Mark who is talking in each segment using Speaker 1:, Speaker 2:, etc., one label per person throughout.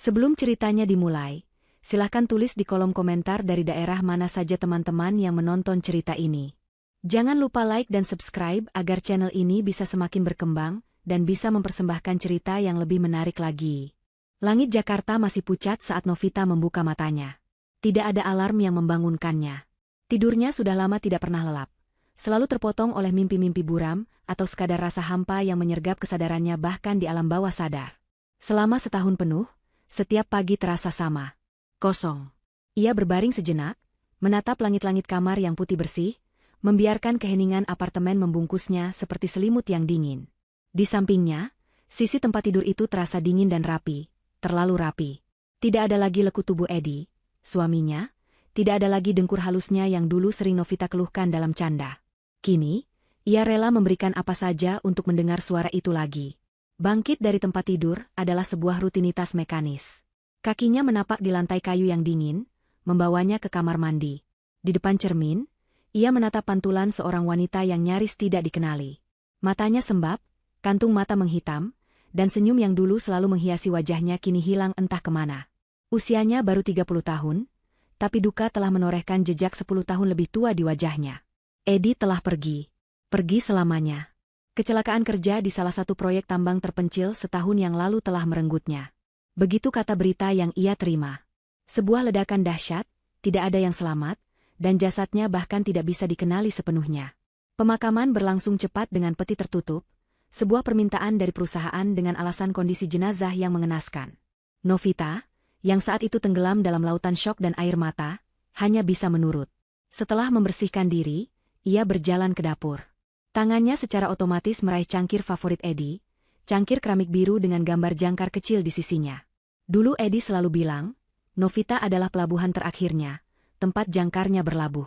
Speaker 1: Sebelum ceritanya dimulai, silahkan tulis di kolom komentar dari daerah mana saja teman-teman yang menonton cerita ini. Jangan lupa like dan subscribe agar channel ini bisa semakin berkembang dan bisa mempersembahkan cerita yang lebih menarik lagi. Langit Jakarta masih pucat saat Novita membuka matanya. Tidak ada alarm yang membangunkannya. Tidurnya sudah lama tidak pernah lelap. Selalu terpotong oleh mimpi-mimpi buram atau sekadar rasa hampa yang menyergap kesadarannya bahkan di alam bawah sadar. Selama setahun penuh, setiap pagi terasa sama. Kosong. Ia berbaring sejenak, menatap langit-langit kamar yang putih bersih, membiarkan keheningan apartemen membungkusnya seperti selimut yang dingin. Di sampingnya, sisi tempat tidur itu terasa dingin dan rapi, terlalu rapi. Tidak ada lagi lekuk tubuh Edi, suaminya, tidak ada lagi dengkur halusnya yang dulu sering Novita keluhkan dalam canda. Kini, ia rela memberikan apa saja untuk mendengar suara itu lagi. Bangkit dari tempat tidur adalah sebuah rutinitas mekanis. Kakinya menapak di lantai kayu yang dingin, membawanya ke kamar mandi. Di depan cermin, ia menatap pantulan seorang wanita yang nyaris tidak dikenali. Matanya sembab, kantung mata menghitam, dan senyum yang dulu selalu menghiasi wajahnya kini hilang entah kemana. Usianya baru 30 tahun, tapi duka telah menorehkan jejak 10 tahun lebih tua di wajahnya. Edi telah pergi. Pergi selamanya. Kecelakaan kerja di salah satu proyek tambang terpencil setahun yang lalu telah merenggutnya. Begitu kata berita yang ia terima. Sebuah ledakan dahsyat, tidak ada yang selamat, dan jasadnya bahkan tidak bisa dikenali sepenuhnya. Pemakaman berlangsung cepat dengan peti tertutup, sebuah permintaan dari perusahaan dengan alasan kondisi jenazah yang mengenaskan. Novita, yang saat itu tenggelam dalam lautan syok dan air mata, hanya bisa menurut. Setelah membersihkan diri, ia berjalan ke dapur. Tangannya secara otomatis meraih cangkir favorit Edi, cangkir keramik biru dengan gambar jangkar kecil di sisinya. Dulu Edi selalu bilang, Novita adalah pelabuhan terakhirnya, tempat jangkarnya berlabuh.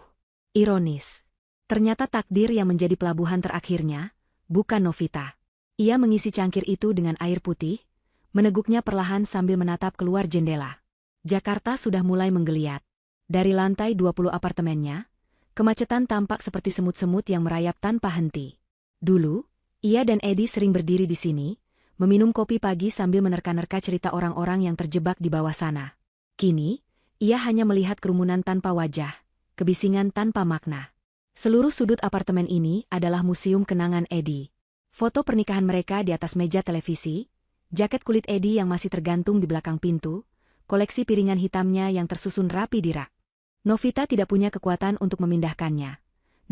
Speaker 1: Ironis. Ternyata takdir yang menjadi pelabuhan terakhirnya, bukan Novita. Ia mengisi cangkir itu dengan air putih, meneguknya perlahan sambil menatap keluar jendela. Jakarta sudah mulai menggeliat. Dari lantai 20 apartemennya, kemacetan tampak seperti semut-semut yang merayap tanpa henti. Dulu, ia dan Edi sering berdiri di sini, meminum kopi pagi sambil menerka-nerka cerita orang-orang yang terjebak di bawah sana. Kini, ia hanya melihat kerumunan tanpa wajah, kebisingan tanpa makna. Seluruh sudut apartemen ini adalah museum kenangan Edi. Foto pernikahan mereka di atas meja televisi, jaket kulit Edi yang masih tergantung di belakang pintu, koleksi piringan hitamnya yang tersusun rapi di rak. Novita tidak punya kekuatan untuk memindahkannya.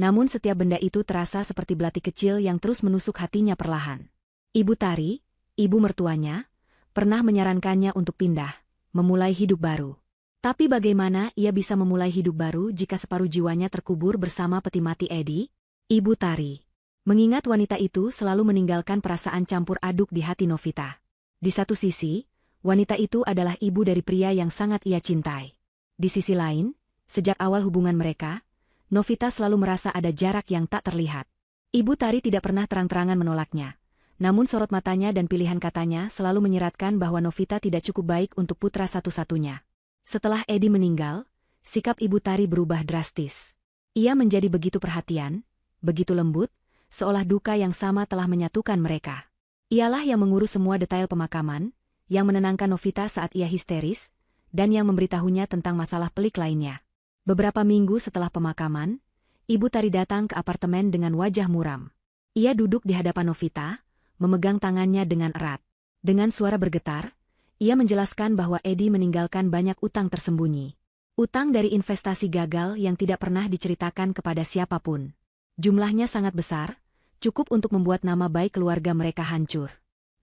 Speaker 1: Namun setiap benda itu terasa seperti belati kecil yang terus menusuk hatinya perlahan. Ibu Tari, ibu mertuanya, pernah menyarankannya untuk pindah, memulai hidup baru. Tapi bagaimana ia bisa memulai hidup baru jika separuh jiwanya terkubur bersama peti mati Edi? Ibu Tari. Mengingat wanita itu selalu meninggalkan perasaan campur aduk di hati Novita. Di satu sisi, wanita itu adalah ibu dari pria yang sangat ia cintai. Di sisi lain, sejak awal hubungan mereka, Novita selalu merasa ada jarak yang tak terlihat. Ibu Tari tidak pernah terang-terangan menolaknya. Namun sorot matanya dan pilihan katanya selalu menyeratkan bahwa Novita tidak cukup baik untuk putra satu-satunya. Setelah Edi meninggal, sikap Ibu Tari berubah drastis. Ia menjadi begitu perhatian, begitu lembut, seolah duka yang sama telah menyatukan mereka. Ialah yang mengurus semua detail pemakaman, yang menenangkan Novita saat ia histeris, dan yang memberitahunya tentang masalah pelik lainnya. Beberapa minggu setelah pemakaman, Ibu Tari datang ke apartemen dengan wajah muram. Ia duduk di hadapan Novita, memegang tangannya dengan erat. Dengan suara bergetar, ia menjelaskan bahwa Edi meninggalkan banyak utang tersembunyi. Utang dari investasi gagal yang tidak pernah diceritakan kepada siapapun. Jumlahnya sangat besar, cukup untuk membuat nama baik keluarga mereka hancur.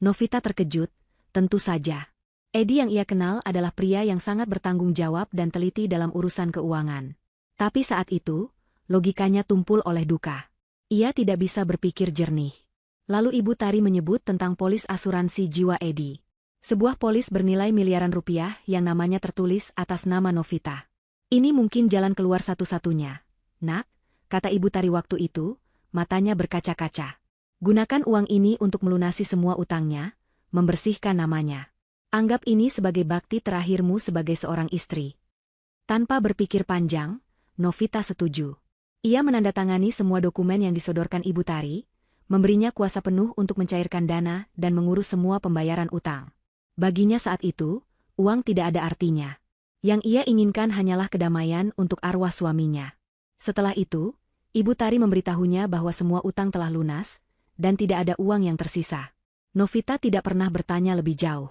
Speaker 1: Novita terkejut, tentu saja. Edi yang ia kenal adalah pria yang sangat bertanggung jawab dan teliti dalam urusan keuangan. Tapi saat itu, logikanya tumpul oleh duka. Ia tidak bisa berpikir jernih. Lalu Ibu Tari menyebut tentang polis asuransi jiwa Edi. Sebuah polis bernilai miliaran rupiah yang namanya tertulis atas nama Novita. Ini mungkin jalan keluar satu-satunya. Nak, kata Ibu Tari waktu itu, matanya berkaca-kaca. Gunakan uang ini untuk melunasi semua utangnya, membersihkan namanya. Anggap ini sebagai bakti terakhirmu sebagai seorang istri. Tanpa berpikir panjang, Novita setuju. Ia menandatangani semua dokumen yang disodorkan Ibu Tari, memberinya kuasa penuh untuk mencairkan dana dan mengurus semua pembayaran utang. Baginya saat itu, Uang tidak ada artinya. Yang ia inginkan hanyalah kedamaian untuk arwah suaminya. Setelah itu, Ibu Tari memberitahunya bahwa semua utang telah lunas, dan tidak ada uang yang tersisa. Novita tidak pernah bertanya lebih jauh.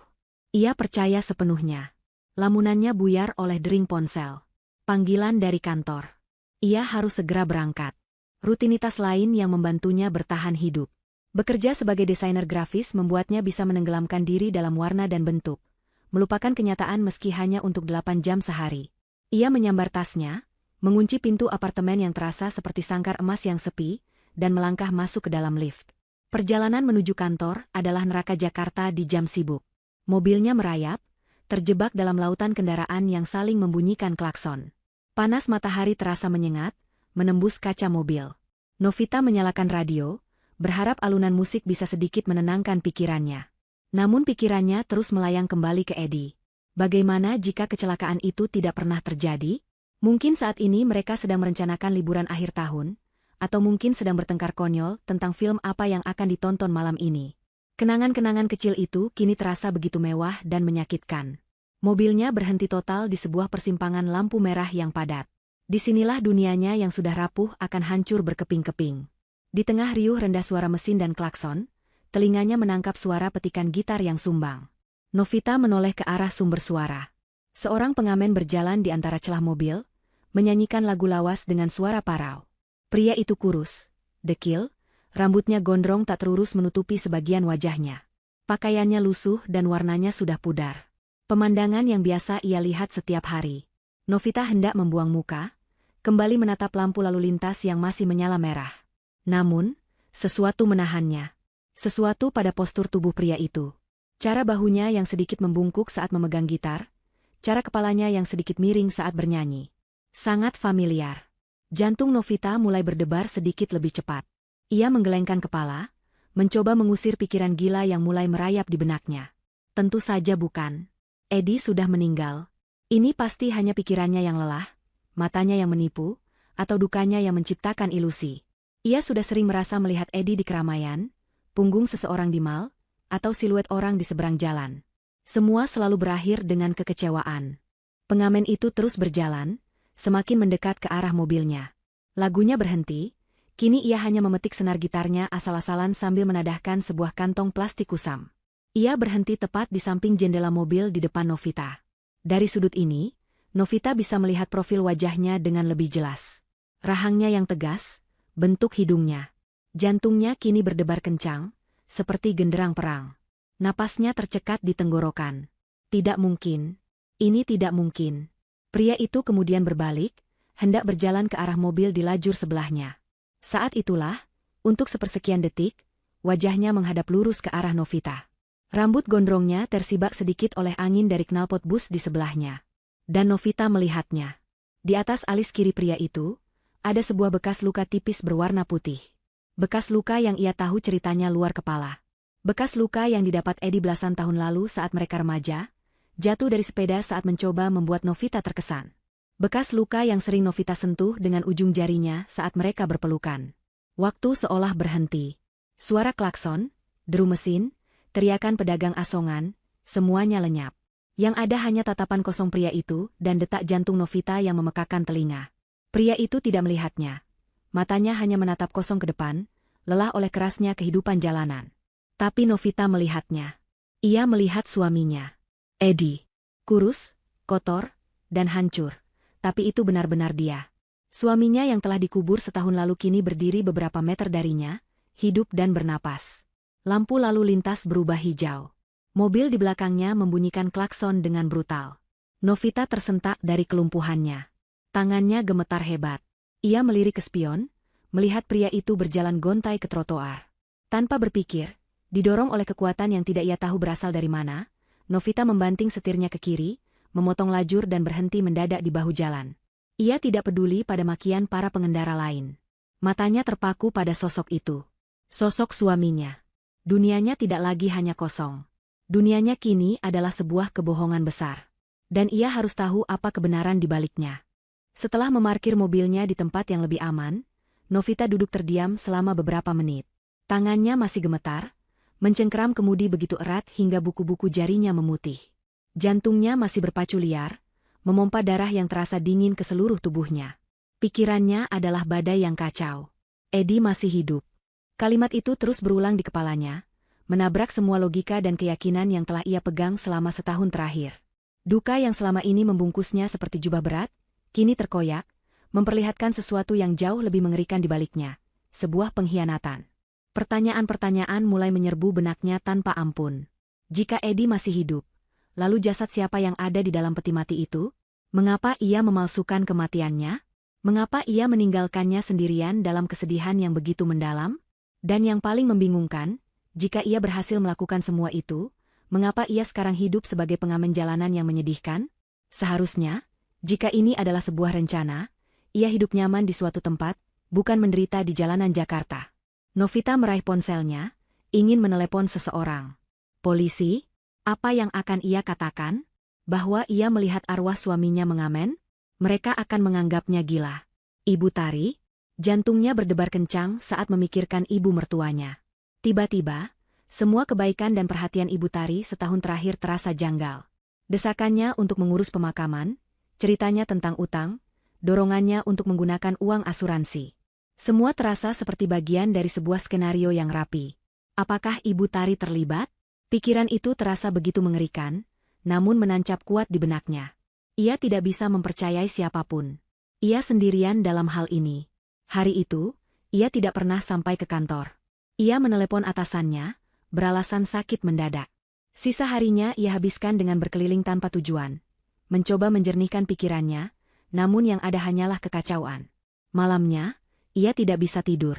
Speaker 1: Ia percaya sepenuhnya. Lamunannya buyar oleh dering ponsel. Panggilan dari kantor. Ia harus segera berangkat. Rutinitas lain yang membantunya bertahan hidup. Bekerja sebagai desainer grafis membuatnya bisa menenggelamkan diri dalam warna dan bentuk, melupakan kenyataan meski hanya untuk 8 jam sehari. Ia menyambar tasnya, mengunci pintu apartemen yang terasa seperti sangkar emas yang sepi, dan melangkah masuk ke dalam lift. Perjalanan menuju kantor adalah neraka Jakarta di jam sibuk. Mobilnya merayap, terjebak dalam lautan kendaraan yang saling membunyikan klakson. Panas matahari terasa menyengat, menembus kaca mobil. Novita menyalakan radio, berharap alunan musik bisa sedikit menenangkan pikirannya. Namun pikirannya terus melayang kembali ke Edi. Bagaimana jika kecelakaan itu tidak pernah terjadi? Mungkin saat ini mereka sedang merencanakan liburan akhir tahun, atau mungkin sedang bertengkar konyol tentang film apa yang akan ditonton malam ini. Kenangan-kenangan kecil itu kini terasa begitu mewah dan menyakitkan. Mobilnya berhenti total di sebuah persimpangan lampu merah yang padat. Disinilah dunianya yang sudah rapuh akan hancur berkeping-keping. Di tengah riuh rendah suara mesin dan klakson, telinganya menangkap suara petikan gitar yang sumbang. Novita menoleh ke arah sumber suara. Seorang pengamen berjalan di antara celah mobil, menyanyikan lagu lawas dengan suara parau. Pria itu kurus, dekil, rambutnya gondrong tak terurus menutupi sebagian wajahnya. Pakaiannya lusuh dan warnanya sudah pudar. Pemandangan yang biasa ia lihat setiap hari. Novita hendak membuang muka, kembali menatap lampu lalu lintas yang masih menyala merah. Namun, sesuatu menahannya. Sesuatu pada postur tubuh pria itu. Cara bahunya yang sedikit membungkuk saat memegang gitar, cara kepalanya yang sedikit miring saat bernyanyi. Sangat familiar. Jantung Novita mulai berdebar sedikit lebih cepat. Ia menggelengkan kepala, mencoba mengusir pikiran gila yang mulai merayap di benaknya. Tentu saja bukan. Edi sudah meninggal. Ini pasti hanya pikirannya yang lelah, matanya yang menipu, atau dukanya yang menciptakan ilusi. Ia sudah sering merasa melihat Edi di keramaian, punggung seseorang di mal, atau siluet orang di seberang jalan. Semua selalu berakhir dengan kekecewaan. Pengamen itu terus berjalan, semakin mendekat ke arah mobilnya. Lagunya berhenti, kini ia hanya memetik senar gitarnya asal-asalan sambil menadahkan sebuah kantong plastik kusam. Ia berhenti tepat di samping jendela mobil di depan Novita. Dari sudut ini, Novita bisa melihat profil wajahnya dengan lebih jelas. Rahangnya yang tegas, bentuk hidungnya. Jantungnya kini berdebar kencang, seperti genderang perang. Napasnya tercekat di tenggorokan. Tidak mungkin. Ini tidak mungkin. Pria itu kemudian berbalik, hendak berjalan ke arah mobil di lajur sebelahnya. Saat itulah, untuk sepersekian detik, wajahnya menghadap lurus ke arah Novita. Rambut gondrongnya tersibak sedikit oleh angin dari knalpot bus di sebelahnya. Dan Novita melihatnya. Di atas alis kiri pria itu, ada sebuah bekas luka tipis berwarna putih. Bekas luka yang ia tahu ceritanya luar kepala. Bekas luka yang didapat Edi belasan tahun lalu saat mereka remaja, jatuh dari sepeda saat mencoba membuat Novita terkesan. Bekas luka yang sering Novita sentuh dengan ujung jarinya saat mereka berpelukan. Waktu seolah berhenti. Suara klakson, deru mesin, teriakan pedagang asongan, semuanya lenyap. Yang ada hanya tatapan kosong pria itu dan detak jantung Novita yang memekakan telinga. Pria itu tidak melihatnya. Matanya hanya menatap kosong ke depan, lelah oleh kerasnya kehidupan jalanan. Tapi Novita melihatnya. Ia melihat suaminya. Edi. Kurus, kotor, dan hancur. Tapi itu benar-benar dia. Suaminya yang telah dikubur setahun lalu kini berdiri beberapa meter darinya, hidup dan bernapas. Lampu lalu lintas berubah hijau. Mobil di belakangnya membunyikan klakson dengan brutal. Novita tersentak dari kelumpuhannya. Tangannya gemetar hebat. Ia melirik ke spion, melihat pria itu berjalan gontai ke trotoar. Tanpa berpikir, didorong oleh kekuatan yang tidak ia tahu berasal dari mana, Novita membanting setirnya ke kiri, memotong lajur dan berhenti mendadak di bahu jalan. Ia tidak peduli pada makian para pengendara lain. Matanya terpaku pada sosok itu. Sosok suaminya. Dunianya tidak lagi hanya kosong. Dunianya kini adalah sebuah kebohongan besar. Dan ia harus tahu apa kebenaran di baliknya. Setelah memarkir mobilnya di tempat yang lebih aman, Novita duduk terdiam selama beberapa menit. Tangannya masih gemetar, mencengkeram kemudi begitu erat hingga buku-buku jarinya memutih. Jantungnya masih berpacu liar, memompa darah yang terasa dingin ke seluruh tubuhnya. Pikirannya adalah badai yang kacau. Edi masih hidup. Kalimat itu terus berulang di kepalanya, menabrak semua logika dan keyakinan yang telah ia pegang selama setahun terakhir. Duka yang selama ini membungkusnya seperti jubah berat, kini terkoyak, memperlihatkan sesuatu yang jauh lebih mengerikan di baliknya, sebuah pengkhianatan. Pertanyaan-pertanyaan mulai menyerbu benaknya tanpa ampun. Jika Edi masih hidup, lalu jasad siapa yang ada di dalam peti mati itu? Mengapa ia memalsukan kematiannya? Mengapa ia meninggalkannya sendirian dalam kesedihan yang begitu mendalam? Dan yang paling membingungkan, jika ia berhasil melakukan semua itu, mengapa ia sekarang hidup sebagai pengamen jalanan yang menyedihkan? Seharusnya, jika ini adalah sebuah rencana, ia hidup nyaman di suatu tempat, bukan menderita di jalanan Jakarta. Novita meraih ponselnya, ingin menelepon seseorang. Polisi? Apa yang akan ia katakan? Bahwa ia melihat arwah suaminya mengamen? Mereka akan menganggapnya gila. Ibu Tari? Jantungnya berdebar kencang saat memikirkan ibu mertuanya. Tiba-tiba, semua kebaikan dan perhatian Ibu Tari setahun terakhir terasa janggal. Desakannya untuk mengurus pemakaman, ceritanya tentang utang, dorongannya untuk menggunakan uang asuransi. Semua terasa seperti bagian dari sebuah skenario yang rapi. Apakah Ibu Tari terlibat? Pikiran itu terasa begitu mengerikan, namun menancap kuat di benaknya. Ia tidak bisa mempercayai siapapun. Ia sendirian dalam hal ini. Hari itu, ia tidak pernah sampai ke kantor. Ia menelepon atasannya, beralasan sakit mendadak. Sisa harinya ia habiskan dengan berkeliling tanpa tujuan. Mencoba menjernihkan pikirannya, namun yang ada hanyalah kekacauan. Malamnya, ia tidak bisa tidur.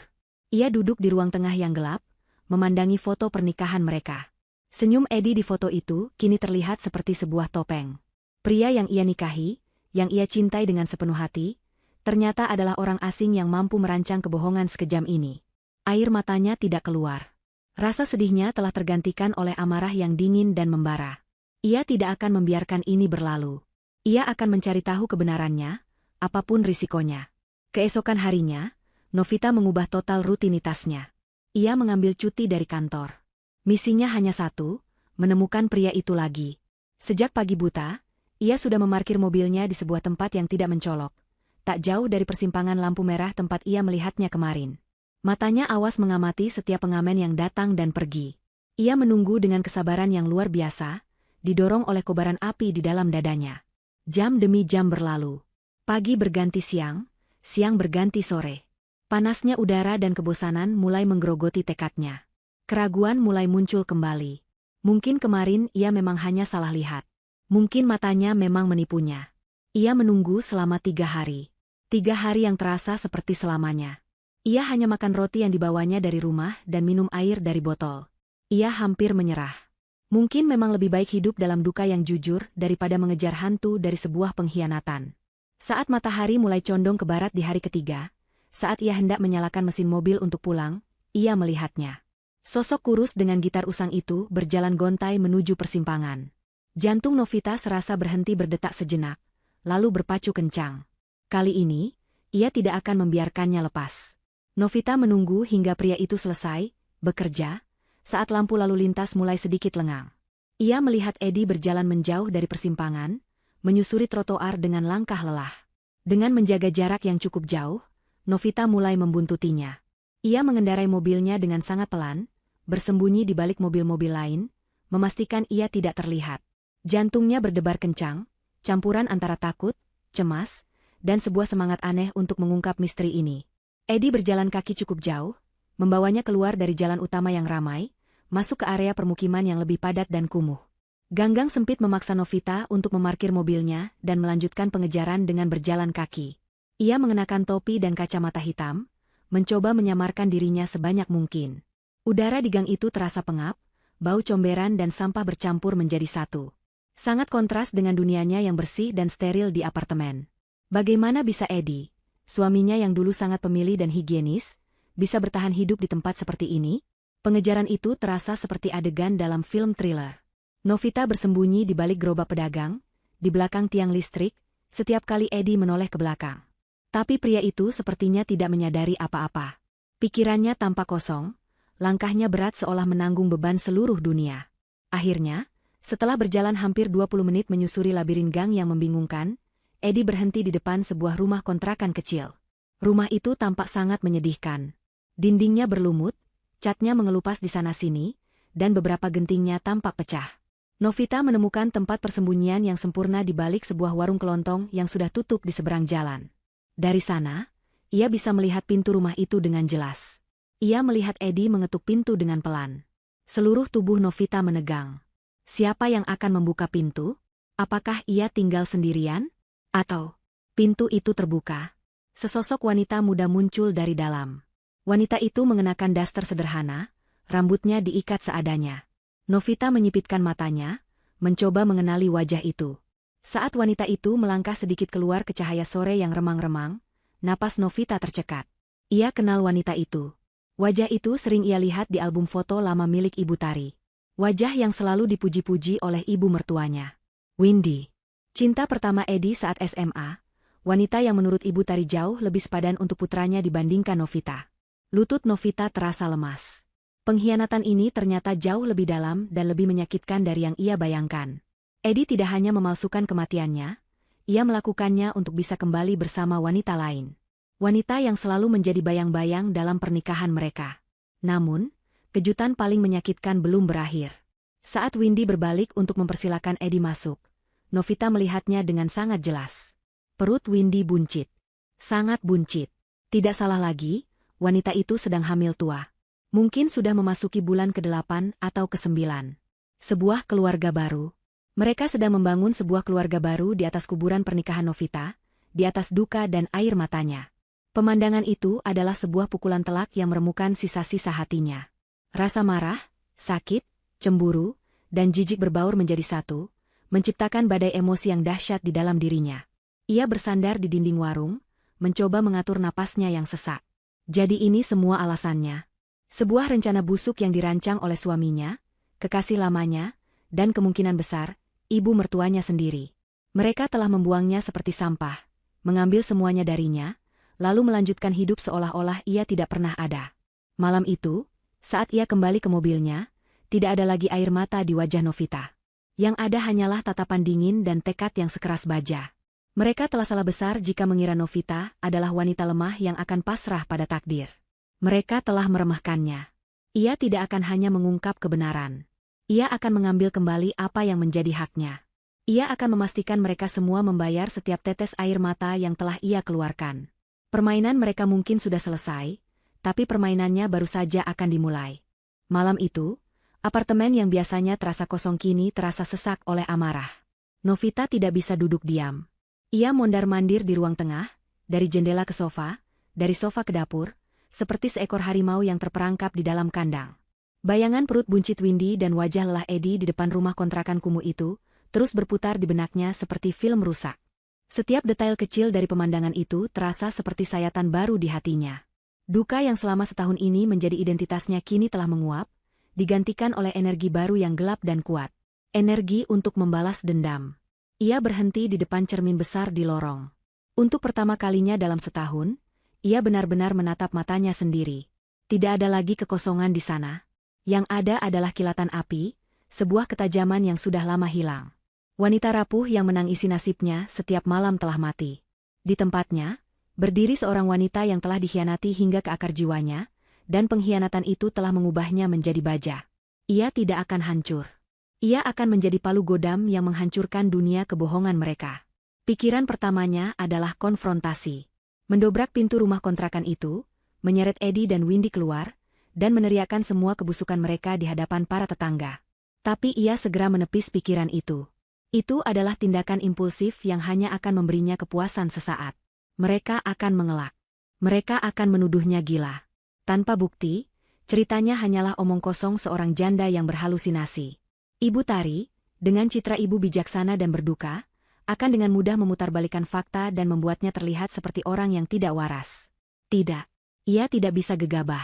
Speaker 1: Ia duduk di ruang tengah yang gelap, memandangi foto pernikahan mereka. Senyum Edi di foto itu kini terlihat seperti sebuah topeng. Pria yang ia nikahi, yang ia cintai dengan sepenuh hati, ternyata adalah orang asing yang mampu merancang kebohongan sekejam ini. Air matanya tidak keluar. Rasa sedihnya telah tergantikan oleh amarah yang dingin dan membara. Ia tidak akan membiarkan ini berlalu. Ia akan mencari tahu kebenarannya, apapun risikonya. Keesokan harinya, Novita mengubah total rutinitasnya. Ia mengambil cuti dari kantor. Misinya hanya satu, menemukan pria itu lagi. Sejak pagi buta, ia sudah memarkir mobilnya di sebuah tempat yang tidak mencolok, tak jauh dari persimpangan lampu merah tempat ia melihatnya kemarin. Matanya awas mengamati setiap pengamen yang datang dan pergi. Ia menunggu dengan kesabaran yang luar biasa, didorong oleh kobaran api di dalam dadanya. Jam demi jam berlalu. Pagi berganti siang, siang berganti sore. Panasnya udara dan kebosanan mulai menggerogoti tekadnya. Keraguan mulai muncul kembali. Mungkin kemarin ia memang hanya salah lihat. Mungkin matanya memang menipunya. Ia menunggu selama 3 hari. 3 hari yang terasa seperti selamanya. Ia hanya makan roti yang dibawanya dari rumah dan minum air dari botol. Ia hampir menyerah. Mungkin memang lebih baik hidup dalam duka yang jujur daripada mengejar hantu dari sebuah pengkhianatan. Saat matahari mulai condong ke barat di hari ketiga, saat ia hendak menyalakan mesin mobil untuk pulang, ia melihatnya. Sosok kurus dengan gitar usang itu berjalan gontai menuju persimpangan. Jantung Novita serasa berhenti berdetak sejenak, lalu berpacu kencang. Kali ini, ia tidak akan membiarkannya lepas. Novita menunggu hingga pria itu selesai bekerja, saat lampu lalu lintas mulai sedikit lengang. Ia melihat Edi berjalan menjauh dari persimpangan, menyusuri trotoar dengan langkah lelah. Dengan menjaga jarak yang cukup jauh, Novita mulai membuntutinya. Ia mengendarai mobilnya dengan sangat pelan, bersembunyi di balik mobil-mobil lain, memastikan ia tidak terlihat. Jantungnya berdebar kencang, campuran antara takut, cemas, dan sebuah semangat aneh untuk mengungkap misteri ini. Edi berjalan kaki cukup jauh, membawanya keluar dari jalan utama yang ramai, masuk ke area permukiman yang lebih padat dan kumuh. Ganggang sempit memaksa Novita untuk memarkir mobilnya dan melanjutkan pengejaran dengan berjalan kaki. Ia mengenakan topi dan kacamata hitam, mencoba menyamarkan dirinya sebanyak mungkin. Udara di gang itu terasa pengap, bau comberan dan sampah bercampur menjadi satu. Sangat kontras dengan dunianya yang bersih dan steril di apartemen. Bagaimana bisa Edi, suaminya yang dulu sangat pemilih dan higienis, bisa bertahan hidup di tempat seperti ini? Pengejaran itu terasa seperti adegan dalam film thriller. Novita bersembunyi di balik gerobak pedagang, di belakang tiang listrik, setiap kali Edi menoleh ke belakang. Tapi pria itu sepertinya tidak menyadari apa-apa. Pikirannya tampak kosong, langkahnya berat seolah menanggung beban seluruh dunia. Akhirnya, Setelah berjalan hampir 20 menit menyusuri labirin gang yang membingungkan, Eddie berhenti di depan sebuah rumah kontrakan kecil. Rumah itu tampak sangat menyedihkan. Dindingnya berlumut, catnya mengelupas di sana-sini, dan beberapa gentingnya tampak pecah. Novita menemukan tempat persembunyian yang sempurna di balik sebuah warung kelontong yang sudah tutup di seberang jalan. Dari sana, ia bisa melihat pintu rumah itu dengan jelas. Ia melihat Eddie mengetuk pintu dengan pelan. Seluruh tubuh Novita menegang. Siapa yang akan membuka pintu? Apakah ia tinggal sendirian? Atau pintu itu terbuka? Sesosok wanita muda muncul dari dalam. Wanita itu mengenakan daster sederhana, rambutnya diikat seadanya. Novita menyipitkan matanya, mencoba mengenali wajah itu. Saat wanita itu melangkah sedikit keluar ke cahaya sore yang remang-remang, napas Novita tercekat. Ia kenal wanita itu. Wajah itu sering ia lihat di album foto lama milik Ibu Tari. Wajah yang selalu dipuji-puji oleh ibu mertuanya. Windy. Cinta pertama Eddie saat SMA, wanita yang menurut Ibu Tari jauh lebih sepadan untuk putranya dibandingkan Novita. Lutut Novita terasa lemas. Pengkhianatan ini ternyata jauh lebih dalam dan lebih menyakitkan dari yang ia bayangkan. Eddie tidak hanya memalsukan kematiannya, ia melakukannya untuk bisa kembali bersama wanita lain. Wanita yang selalu menjadi bayang-bayang dalam pernikahan mereka. Namun, kejutan paling menyakitkan belum berakhir. Saat Windy berbalik untuk mempersilakan Eddie masuk, Novita melihatnya dengan sangat jelas. Perut Windy buncit. Sangat buncit. Tidak salah lagi, wanita itu sedang hamil tua. Mungkin sudah memasuki bulan ke-8 atau ke-9. Sebuah keluarga baru. Mereka sedang membangun sebuah keluarga baru di atas kuburan pernikahan Novita, di atas duka dan air matanya. Pemandangan itu adalah sebuah pukulan telak yang meremukan sisa-sisa hatinya. Rasa marah, sakit, cemburu, dan jijik berbaur menjadi satu, menciptakan badai emosi yang dahsyat di dalam dirinya. Ia bersandar di dinding warung, mencoba mengatur napasnya yang sesak. Jadi ini semua alasannya. Sebuah rencana busuk yang dirancang oleh suaminya, kekasih lamanya, dan kemungkinan besar, ibu mertuanya sendiri. Mereka telah membuangnya seperti sampah, mengambil semuanya darinya, lalu melanjutkan hidup seolah-olah ia tidak pernah ada. Malam itu, saat ia kembali ke mobilnya, tidak ada lagi air mata di wajah Novita. Yang ada hanyalah tatapan dingin dan tekad yang sekeras baja. Mereka telah salah besar jika mengira Novita adalah wanita lemah yang akan pasrah pada takdir. Mereka telah meremehkannya. Ia tidak akan hanya mengungkap kebenaran. Ia akan mengambil kembali apa yang menjadi haknya. Ia akan memastikan mereka semua membayar setiap tetes air mata yang telah ia keluarkan. Permainan mereka mungkin sudah selesai, tapi permainannya baru saja akan dimulai. Malam itu, apartemen yang biasanya terasa kosong kini terasa sesak oleh amarah. Novita tidak bisa duduk diam. Ia mondar-mandir di ruang tengah, dari jendela ke sofa, dari sofa ke dapur, seperti seekor harimau yang terperangkap di dalam kandang. Bayangan perut buncit Windy dan wajah lelah Eddie di depan rumah kontrakan kumuh itu, terus berputar di benaknya seperti film rusak. Setiap detail kecil dari pemandangan itu terasa seperti sayatan baru di hatinya. Duka yang selama setahun ini menjadi identitasnya kini telah menguap, digantikan oleh energi baru yang gelap dan kuat. Energi untuk membalas dendam. Ia berhenti di depan cermin besar di lorong. Untuk pertama kalinya dalam setahun, ia benar-benar menatap matanya sendiri. Tidak ada lagi kekosongan di sana. Yang ada adalah kilatan api, sebuah ketajaman yang sudah lama hilang. Wanita rapuh yang menangisi nasibnya setiap malam telah mati. Di tempatnya, berdiri seorang wanita yang telah dikhianati hingga ke akar jiwanya, dan pengkhianatan itu telah mengubahnya menjadi baja. Ia tidak akan hancur. Ia akan menjadi palu godam yang menghancurkan dunia kebohongan mereka. Pikiran pertamanya adalah konfrontasi. Mendobrak pintu rumah kontrakan itu, menyeret Eddie dan Windy keluar, dan meneriakkan semua kebusukan mereka di hadapan para tetangga. Tapi ia segera menepis pikiran itu. Itu adalah tindakan impulsif yang hanya akan memberinya kepuasan sesaat. Mereka akan mengelak. Mereka akan menuduhnya gila. Tanpa bukti, ceritanya hanyalah omong kosong seorang janda yang berhalusinasi. Ibu Tari, dengan citra ibu bijaksana dan berduka, akan dengan mudah memutarbalikkan fakta dan membuatnya terlihat seperti orang yang tidak waras. Tidak. Ia tidak bisa gegabah.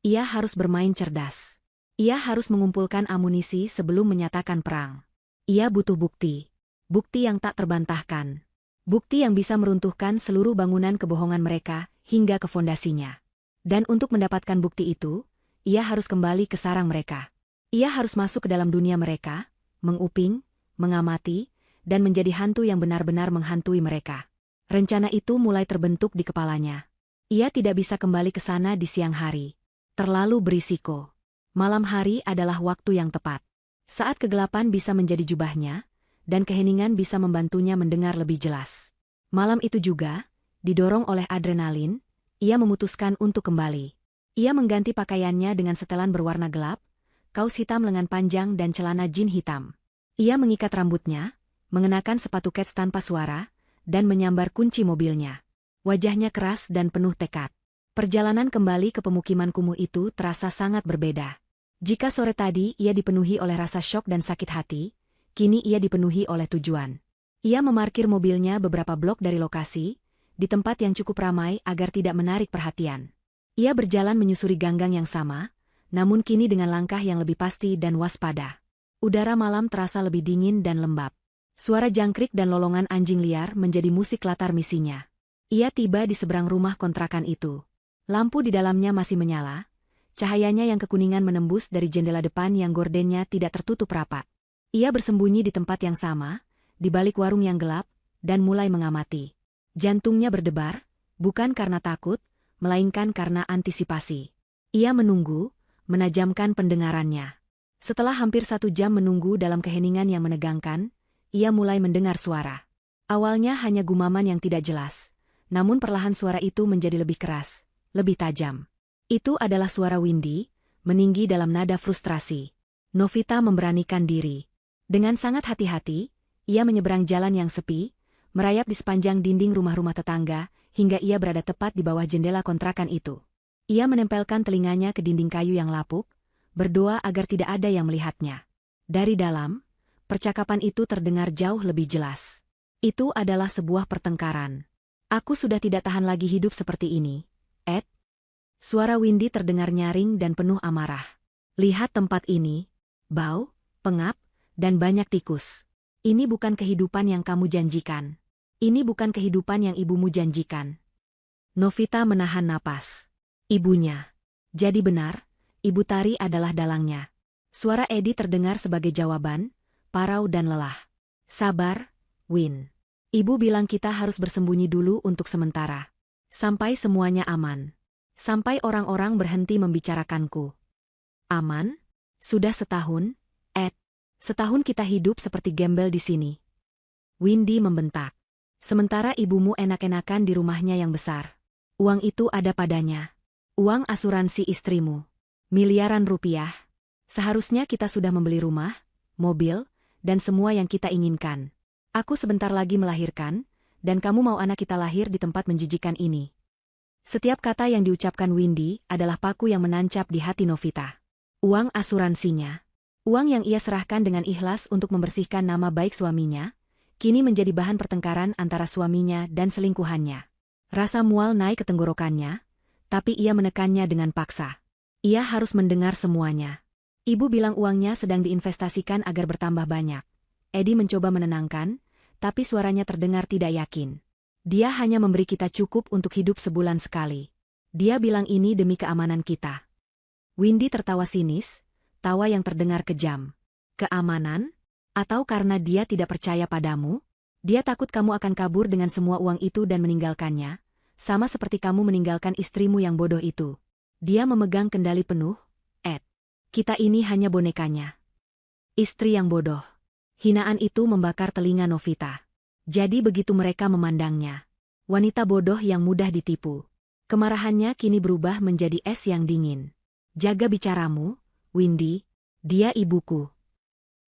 Speaker 1: Ia harus bermain cerdas. Ia harus mengumpulkan amunisi sebelum menyatakan perang. Ia butuh bukti. Bukti yang tak terbantahkan. Bukti yang bisa meruntuhkan seluruh bangunan kebohongan mereka hingga ke fondasinya. Dan untuk mendapatkan bukti itu, ia harus kembali ke sarang mereka. Ia harus masuk ke dalam dunia mereka, menguping, mengamati, dan menjadi hantu yang benar-benar menghantui mereka. Rencana itu mulai terbentuk di kepalanya. Ia tidak bisa kembali ke sana di siang hari. Terlalu berisiko. Malam hari adalah waktu yang tepat. Saat kegelapan bisa menjadi jubahnya, dan keheningan bisa membantunya mendengar lebih jelas. Malam itu juga, didorong oleh adrenalin, ia memutuskan untuk kembali. Ia mengganti pakaiannya dengan setelan berwarna gelap, kaos hitam lengan panjang dan celana jin hitam. Ia mengikat rambutnya, mengenakan sepatu kets tanpa suara, dan menyambar kunci mobilnya. Wajahnya keras dan penuh tekad. Perjalanan kembali ke pemukiman kumuh itu terasa sangat berbeda. Jika sore tadi ia dipenuhi oleh rasa syok dan sakit hati, kini ia dipenuhi oleh tujuan. Ia memarkir mobilnya beberapa blok dari lokasi, di tempat yang cukup ramai agar tidak menarik perhatian. Ia berjalan menyusuri ganggang yang sama, namun kini dengan langkah yang lebih pasti dan waspada. Udara malam terasa lebih dingin dan lembab. Suara jangkrik dan lolongan anjing liar menjadi musik latar misinya. Ia tiba di seberang rumah kontrakan itu. Lampu di dalamnya masih menyala, cahayanya yang kekuningan menembus dari jendela depan yang gordennya tidak tertutup rapat. Ia bersembunyi di tempat yang sama, di balik warung yang gelap, dan mulai mengamati. Jantungnya berdebar, bukan karena takut, melainkan karena antisipasi. Ia menunggu, menajamkan pendengarannya. Setelah hampir 1 jam menunggu dalam keheningan yang menegangkan, ia mulai mendengar suara. Awalnya hanya gumaman yang tidak jelas, namun perlahan suara itu menjadi lebih keras, lebih tajam. Itu adalah suara Windy, meninggi dalam nada frustrasi. Novita memberanikan diri. Dengan sangat hati-hati, ia menyeberang jalan yang sepi, merayap di sepanjang dinding rumah-rumah tetangga, hingga ia berada tepat di bawah jendela kontrakan itu. Ia menempelkan telinganya ke dinding kayu yang lapuk, berdoa agar tidak ada yang melihatnya. Dari dalam, percakapan itu terdengar jauh lebih jelas. Itu adalah sebuah pertengkaran. Aku sudah tidak tahan lagi hidup seperti ini, Ed. Suara Windy terdengar nyaring dan penuh amarah. Lihat tempat ini, bau, pengap, dan banyak tikus. Ini bukan kehidupan yang kamu janjikan. Ini bukan kehidupan yang ibumu janjikan. Novita menahan napas. Ibunya. Jadi benar, Ibu Tari adalah dalangnya. Suara Edi terdengar sebagai jawaban, parau dan lelah. Sabar, Win. Ibu bilang kita harus bersembunyi dulu untuk sementara. Sampai semuanya aman. Sampai orang-orang berhenti membicarakanku. Aman? Sudah setahun, Ed. Setahun kita hidup seperti gembel di sini. Windy membentak. Sementara ibumu enak-enakan di rumahnya yang besar. Uang itu ada padanya. Uang asuransi istrimu. Miliaran rupiah. Seharusnya kita sudah membeli rumah, mobil, dan semua yang kita inginkan. Aku sebentar lagi melahirkan, dan kamu mau anak kita lahir di tempat menjijikan ini. Setiap kata yang diucapkan Windy adalah paku yang menancap di hati Novita. Uang asuransinya. Uang yang ia serahkan dengan ikhlas untuk membersihkan nama baik suaminya, kini menjadi bahan pertengkaran antara suaminya dan selingkuhannya. Rasa mual naik ke tenggorokannya, tapi ia menekannya dengan paksa. Ia harus mendengar semuanya. Ibu bilang uangnya sedang diinvestasikan agar bertambah banyak. Edi mencoba menenangkan, tapi suaranya terdengar tidak yakin. Dia hanya memberi kita cukup untuk hidup sebulan sekali. Dia bilang ini demi keamanan kita. Windy tertawa sinis, tawa yang terdengar kejam. Keamanan? Atau karena dia tidak percaya padamu? Dia takut kamu akan kabur dengan semua uang itu dan meninggalkannya, sama seperti kamu meninggalkan istrimu yang bodoh itu. Dia memegang kendali penuh, Ed. Kita ini hanya bonekanya. Istri yang bodoh. Hinaan itu membakar telinga Novita. Jadi begitu mereka memandangnya. Wanita bodoh yang mudah ditipu. Kemarahannya kini berubah menjadi es yang dingin. Jaga bicaramu, Windy. Dia ibuku.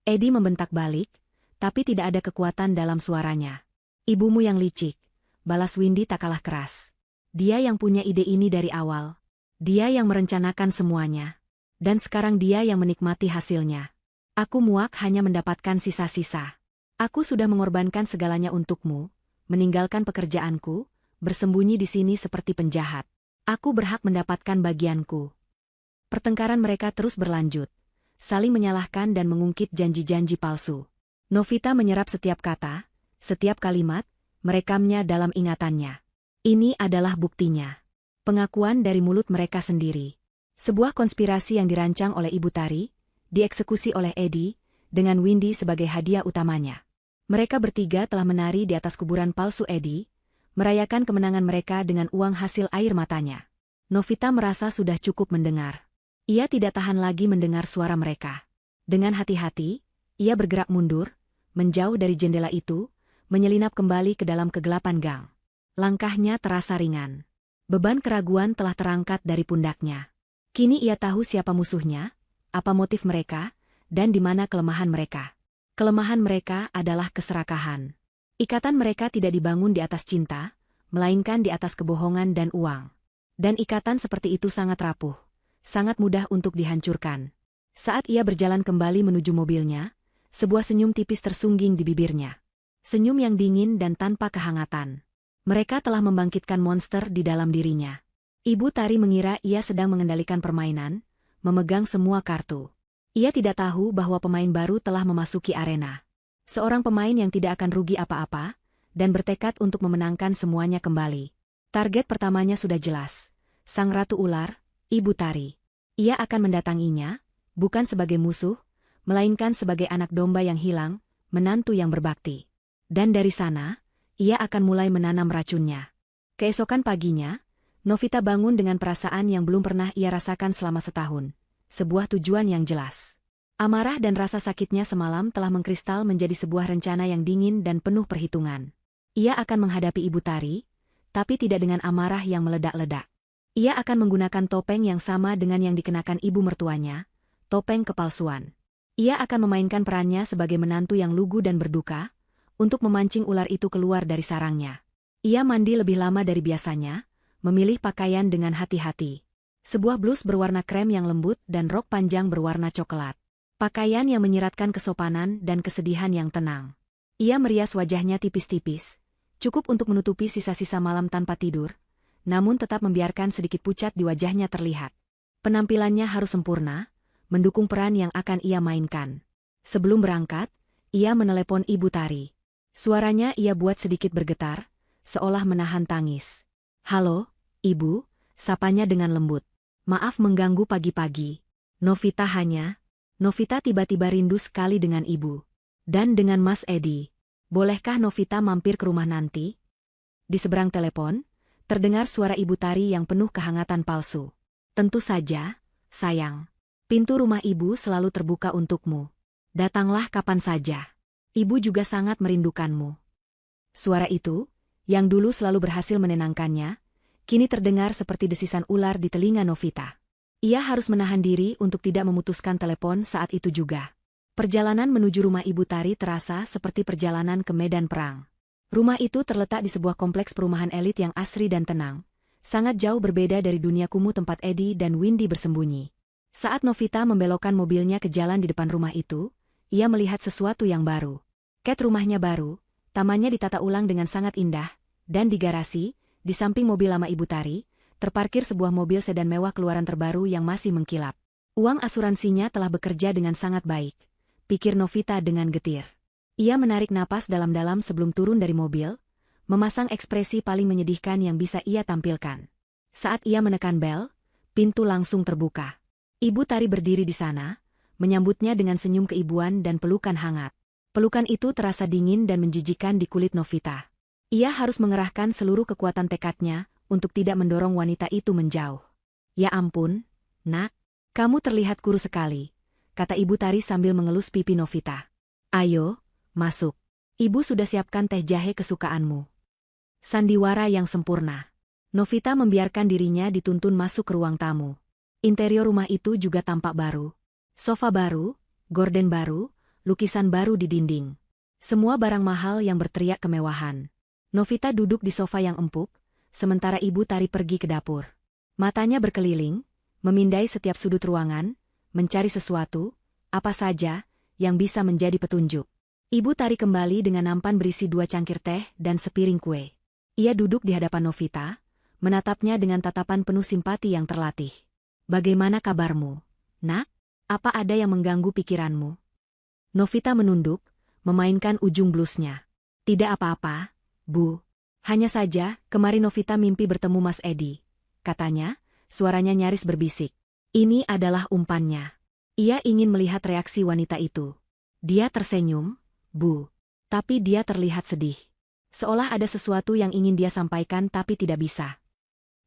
Speaker 1: Edi membentak balik, tapi tidak ada kekuatan dalam suaranya. Ibumu yang licik, balas Windy tak kalah keras. Dia yang punya ide ini dari awal. Dia yang merencanakan semuanya. Dan sekarang dia yang menikmati hasilnya. Aku muak hanya mendapatkan sisa-sisa. Aku sudah mengorbankan segalanya untukmu, meninggalkan pekerjaanku, bersembunyi di sini seperti penjahat. Aku berhak mendapatkan bagianku. Pertengkaran mereka terus berlanjut, saling menyalahkan dan mengungkit janji-janji palsu. Novita menyerap setiap kata, setiap kalimat, merekamnya dalam ingatannya. Ini adalah buktinya. Pengakuan dari mulut mereka sendiri. Sebuah konspirasi yang dirancang oleh Ibu Tari, dieksekusi oleh Edi, dengan Windy sebagai hadiah utamanya. Mereka bertiga telah menari di atas kuburan palsu Eddie, merayakan kemenangan mereka dengan uang hasil air matanya. Novita merasa sudah cukup mendengar. Ia tidak tahan lagi mendengar suara mereka. Dengan hati-hati, ia bergerak mundur, menjauh dari jendela itu, menyelinap kembali ke dalam kegelapan gang. Langkahnya terasa ringan. Beban keraguan telah terangkat dari pundaknya. Kini ia tahu siapa musuhnya, apa motif mereka, dan di mana kelemahan mereka. Kelemahan mereka adalah keserakahan. Ikatan mereka tidak dibangun di atas cinta, melainkan di atas kebohongan dan uang. Dan ikatan seperti itu sangat rapuh, sangat mudah untuk dihancurkan. Saat ia berjalan kembali menuju mobilnya, sebuah senyum tipis tersungging di bibirnya. Senyum yang dingin dan tanpa kehangatan. Mereka telah membangkitkan monster di dalam dirinya. Ibu Tari mengira ia sedang mengendalikan permainan, memegang semua kartu. Ia tidak tahu bahwa pemain baru telah memasuki arena. Seorang pemain yang tidak akan rugi apa-apa, dan bertekad untuk memenangkan semuanya kembali. Target pertamanya sudah jelas. Sang Ratu Ular, Ibu Tari. Ia akan mendatanginya, bukan sebagai musuh, melainkan sebagai anak domba yang hilang, menantu yang berbakti. Dan dari sana, ia akan mulai menanam racunnya. Keesokan paginya, Novita bangun dengan perasaan yang belum pernah ia rasakan selama setahun. Sebuah tujuan yang jelas. Amarah dan rasa sakitnya semalam telah mengkristal menjadi sebuah rencana yang dingin dan penuh perhitungan. Ia akan menghadapi Ibu Tari, tapi tidak dengan amarah yang meledak-ledak. Ia akan menggunakan topeng yang sama dengan yang dikenakan ibu mertuanya, topeng kepalsuan. Ia akan memainkan perannya sebagai menantu yang lugu dan berduka, untuk memancing ular itu keluar dari sarangnya. Ia mandi lebih lama dari biasanya, memilih pakaian dengan hati-hati. Sebuah blus berwarna krem yang lembut dan rok panjang berwarna coklat. Pakaian yang menyiratkan kesopanan dan kesedihan yang tenang. Ia merias wajahnya tipis-tipis, cukup untuk menutupi sisa-sisa malam tanpa tidur, namun tetap membiarkan sedikit pucat di wajahnya terlihat. Penampilannya harus sempurna, mendukung peran yang akan ia mainkan. Sebelum berangkat, ia menelepon Ibu Tari. Suaranya ia buat sedikit bergetar, seolah menahan tangis. "Halo, Ibu," sapanya dengan lembut. "Maaf mengganggu pagi-pagi." Novita tiba-tiba rindu sekali dengan ibu. Dan dengan Mas Edi. "Bolehkah Novita mampir ke rumah nanti?" Di seberang telepon, terdengar suara Ibu Tari yang penuh kehangatan palsu. "Tentu saja, sayang. Pintu rumah ibu selalu terbuka untukmu. Datanglah kapan saja. Ibu juga sangat merindukanmu." Suara itu, yang dulu selalu berhasil menenangkannya, kini terdengar seperti desisan ular di telinga Novita. Ia harus menahan diri untuk tidak memutuskan telepon saat itu juga. Perjalanan menuju rumah Ibu Tari terasa seperti perjalanan ke medan perang. Rumah itu terletak di sebuah kompleks perumahan elit yang asri dan tenang, sangat jauh berbeda dari dunia kumuh tempat Eddie dan Windy bersembunyi. Saat Novita membelokkan mobilnya ke jalan di depan rumah itu, ia melihat sesuatu yang baru. Ket rumahnya baru, tamannya ditata ulang dengan sangat indah, dan di garasi, di samping mobil lama Ibu Tari, terparkir sebuah mobil sedan mewah keluaran terbaru yang masih mengkilap. Uang asuransinya telah bekerja dengan sangat baik, pikir Novita dengan getir. Ia menarik napas dalam-dalam sebelum turun dari mobil, memasang ekspresi paling menyedihkan yang bisa ia tampilkan. Saat ia menekan bel, pintu langsung terbuka. Ibu Tari berdiri di sana, menyambutnya dengan senyum keibuan dan pelukan hangat. Pelukan itu terasa dingin dan menjijikan di kulit Novita. Ia harus mengerahkan seluruh kekuatan tekadnya untuk tidak mendorong wanita itu menjauh. "Ya ampun, Nak, kamu terlihat kurus sekali," kata Ibu Tari sambil mengelus pipi Novita. "Ayo, masuk. Ibu sudah siapkan teh jahe kesukaanmu." Sandiwara yang sempurna. Novita membiarkan dirinya dituntun masuk ke ruang tamu. Interior rumah itu juga tampak baru. Sofa baru, gorden baru, lukisan baru di dinding. Semua barang mahal yang berteriak kemewahan. Novita duduk di sofa yang empuk, sementara Ibu Tari pergi ke dapur. Matanya berkeliling, memindai setiap sudut ruangan, mencari sesuatu, apa saja, yang bisa menjadi petunjuk. Ibu Tari kembali dengan nampan berisi 2 cangkir teh dan sepiring kue. Ia duduk di hadapan Novita, menatapnya dengan tatapan penuh simpati yang terlatih. "Bagaimana kabarmu, Nak? Apa ada yang mengganggu pikiranmu?" Novita menunduk, memainkan ujung blusnya. "Tidak apa-apa, Bu. Hanya saja, kemarin Novita mimpi bertemu Mas Edi," katanya, suaranya nyaris berbisik. Ini adalah umpannya. Ia ingin melihat reaksi wanita itu. Dia tersenyum, Bu. Tapi dia terlihat sedih. Seolah ada sesuatu yang ingin dia sampaikan tapi tidak bisa.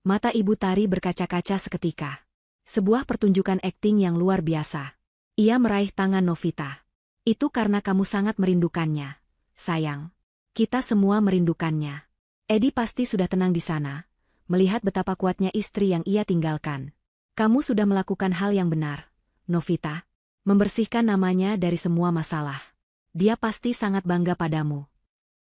Speaker 1: Mata Ibu Tari berkaca-kaca seketika. Sebuah pertunjukan akting yang luar biasa. Ia meraih tangan Novita. Itu karena kamu sangat merindukannya, sayang. Kita semua merindukannya. Edi pasti sudah tenang di sana, melihat betapa kuatnya istri yang ia tinggalkan. Kamu sudah melakukan hal yang benar, Novita. Membersihkan namanya dari semua masalah. Dia pasti sangat bangga padamu.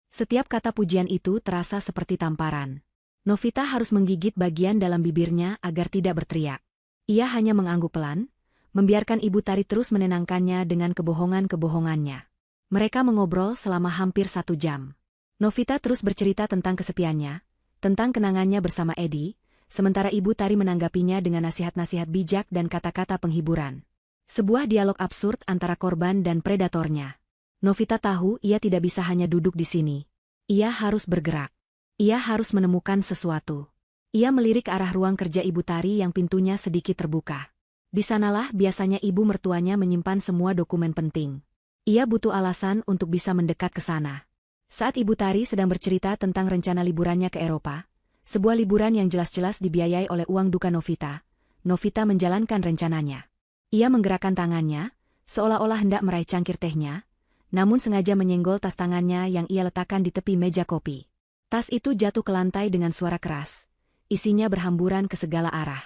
Speaker 1: Setiap kata pujian itu terasa seperti tamparan. Novita harus menggigit bagian dalam bibirnya agar tidak berteriak. Ia hanya mengangguk pelan, membiarkan Ibu Tari terus menenangkannya dengan kebohongan-kebohongannya. Mereka mengobrol selama hampir 1 jam. Novita terus bercerita tentang kesepiannya, tentang kenangannya bersama Edi, sementara Ibu Tari menanggapinya dengan nasihat-nasihat bijak dan kata-kata penghiburan. Sebuah dialog absurd antara korban dan predatornya. Novita tahu ia tidak bisa hanya duduk di sini. Ia harus bergerak. Ia harus menemukan sesuatu. Ia melirik ke arah ruang kerja Ibu Tari yang pintunya sedikit terbuka. Di sanalah biasanya ibu mertuanya menyimpan semua dokumen penting. Ia butuh alasan untuk bisa mendekat ke sana. Saat Ibu Tari sedang bercerita tentang rencana liburannya ke Eropa, sebuah liburan yang jelas-jelas dibiayai oleh uang duka Novita, Novita menjalankan rencananya. Ia menggerakkan tangannya, seolah-olah hendak meraih cangkir tehnya, namun sengaja menyenggol tas tangannya yang ia letakkan di tepi meja kopi. Tas itu jatuh ke lantai dengan suara keras. Isinya berhamburan ke segala arah.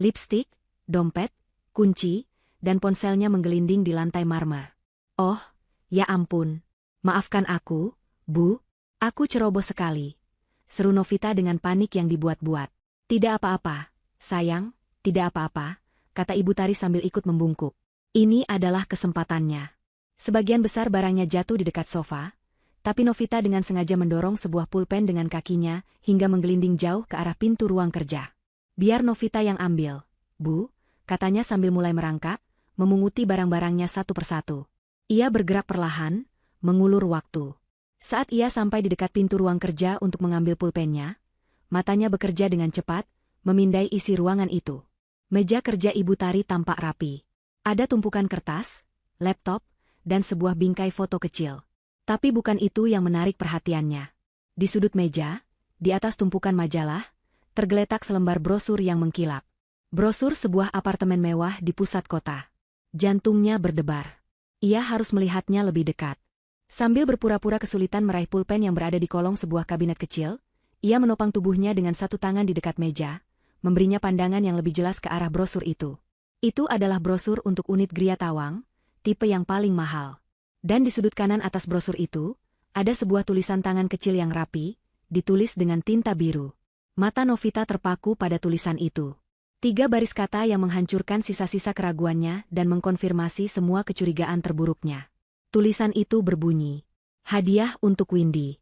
Speaker 1: Lipstik, dompet, kunci, dan ponselnya menggelinding di lantai marmer. Oh, ya ampun. Maafkan aku, Bu. Aku ceroboh sekali. Seru Novita dengan panik yang dibuat-buat. Tidak apa-apa, sayang, tidak apa-apa, kata Ibu Tari sambil ikut membungkuk. Ini adalah kesempatannya. Sebagian besar barangnya jatuh di dekat sofa, tapi Novita dengan sengaja mendorong sebuah pulpen dengan kakinya hingga menggelinding jauh ke arah pintu ruang kerja. Biar Novita yang ambil, Bu, katanya sambil mulai merangkak, memunguti barang-barangnya satu persatu. Ia bergerak perlahan, mengulur waktu. Saat ia sampai di dekat pintu ruang kerja untuk mengambil pulpennya, matanya bekerja dengan cepat, memindai isi ruangan itu. Meja kerja Ibu Tari tampak rapi. Ada tumpukan kertas, laptop, dan sebuah bingkai foto kecil. Tapi bukan itu yang menarik perhatiannya. Di sudut meja, di atas tumpukan majalah, tergeletak selembar brosur yang mengkilap. Brosur sebuah apartemen mewah di pusat kota. Jantungnya berdebar. Ia harus melihatnya lebih dekat. Sambil berpura-pura kesulitan meraih pulpen yang berada di kolong sebuah kabinet kecil, ia menopang tubuhnya dengan satu tangan di dekat meja, memberinya pandangan yang lebih jelas ke arah brosur itu. Itu adalah brosur untuk unit Gria Tawang, tipe yang paling mahal. Dan di sudut kanan atas brosur itu, ada sebuah tulisan tangan kecil yang rapi, ditulis dengan tinta biru. Mata Novita terpaku pada tulisan itu. 3 baris kata yang menghancurkan sisa-sisa keraguannya dan mengkonfirmasi semua kecurigaan terburuknya. Tulisan itu berbunyi, "Hadiah untuk Windy.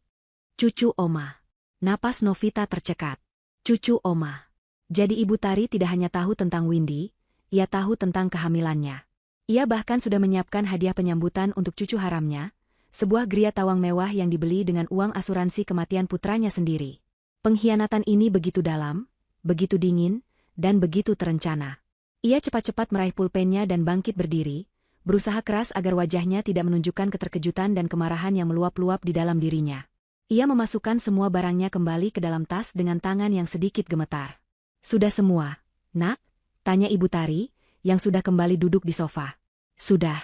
Speaker 1: Cucu Oma." Napas Novita tercekat. Cucu Oma. Jadi Ibu Tari tidak hanya tahu tentang Windy, ia tahu tentang kehamilannya. Ia bahkan sudah menyiapkan hadiah penyambutan untuk cucu haramnya, sebuah Gria Tawang mewah yang dibeli dengan uang asuransi kematian putranya sendiri. Pengkhianatan ini begitu dalam, begitu dingin, dan begitu terencana. Ia cepat-cepat meraih pulpennya dan bangkit berdiri, berusaha keras agar wajahnya tidak menunjukkan keterkejutan dan kemarahan yang meluap-luap di dalam dirinya. Ia memasukkan semua barangnya kembali ke dalam tas dengan tangan yang sedikit gemetar. "Sudah semua, Nak?" tanya Ibu Tari, yang sudah kembali duduk di sofa. "Sudah,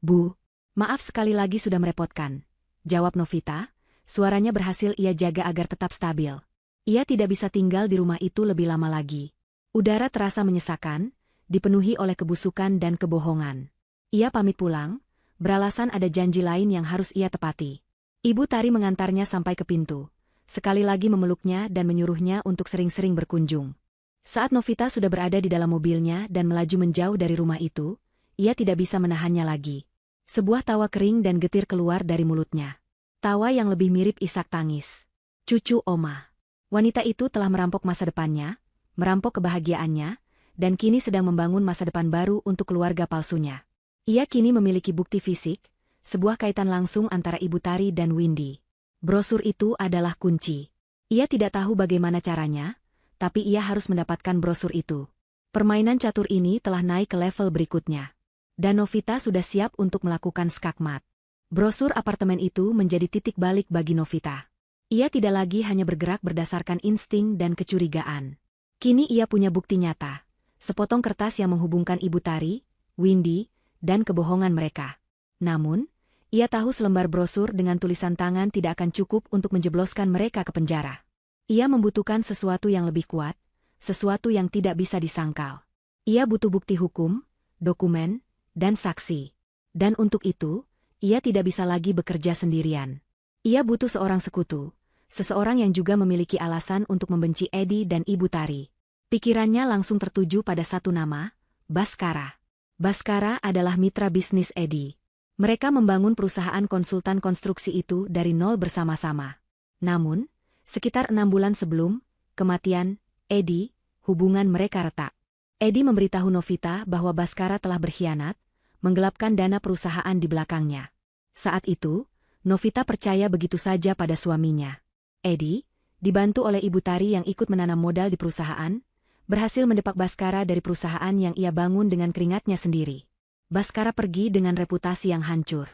Speaker 1: Bu. Maaf sekali lagi sudah merepotkan," jawab Novita. Suaranya berhasil ia jaga agar tetap stabil. Ia tidak bisa tinggal di rumah itu lebih lama lagi. Udara terasa menyesakan, dipenuhi oleh kebusukan dan kebohongan. Ia pamit pulang, beralasan ada janji lain yang harus ia tepati. Ibu Tari mengantarnya sampai ke pintu, sekali lagi memeluknya dan menyuruhnya untuk sering-sering berkunjung. Saat Novita sudah berada di dalam mobilnya dan melaju menjauh dari rumah itu, ia tidak bisa menahannya lagi. Sebuah tawa kering dan getir keluar dari mulutnya. Tawa yang lebih mirip isak tangis. Cucu Oma. Wanita itu telah merampok masa depannya, merampok kebahagiaannya, dan kini sedang membangun masa depan baru untuk keluarga palsunya. Ia kini memiliki bukti fisik, sebuah kaitan langsung antara Ibu Tari dan Windy. Brosur itu adalah kunci. Ia tidak tahu bagaimana caranya, tapi ia harus mendapatkan brosur itu. Permainan catur ini telah naik ke level berikutnya. Dan Novita sudah siap untuk melakukan skakmat. Brosur apartemen itu menjadi titik balik bagi Novita. Ia tidak lagi hanya bergerak berdasarkan insting dan kecurigaan. Kini ia punya bukti nyata. Sepotong kertas yang menghubungkan Ibu Tari, Windy, dan kebohongan mereka. Namun, ia tahu selembar brosur dengan tulisan tangan tidak akan cukup untuk menjebloskan mereka ke penjara. Ia membutuhkan sesuatu yang lebih kuat, sesuatu yang tidak bisa disangkal. Ia butuh bukti hukum, dokumen, dan saksi. Dan untuk itu, ia tidak bisa lagi bekerja sendirian. Ia butuh seorang sekutu, seseorang yang juga memiliki alasan untuk membenci Eddie dan Ibu Tari. Pikirannya langsung tertuju pada satu nama, Bhaskara. Bhaskara adalah mitra bisnis Eddie. Mereka membangun perusahaan konsultan konstruksi itu dari nol bersama-sama. Namun, sekitar 6 bulan sebelum kematian Eddie, hubungan mereka retak. Eddie memberitahu Novita bahwa Bhaskara telah berkhianat, menggelapkan dana perusahaan di belakangnya. Saat itu, Novita percaya begitu saja pada suaminya. Eddie, dibantu oleh Ibu Tari yang ikut menanam modal di perusahaan, berhasil mendepak Bhaskara dari perusahaan yang ia bangun dengan keringatnya sendiri. Bhaskara pergi dengan reputasi yang hancur.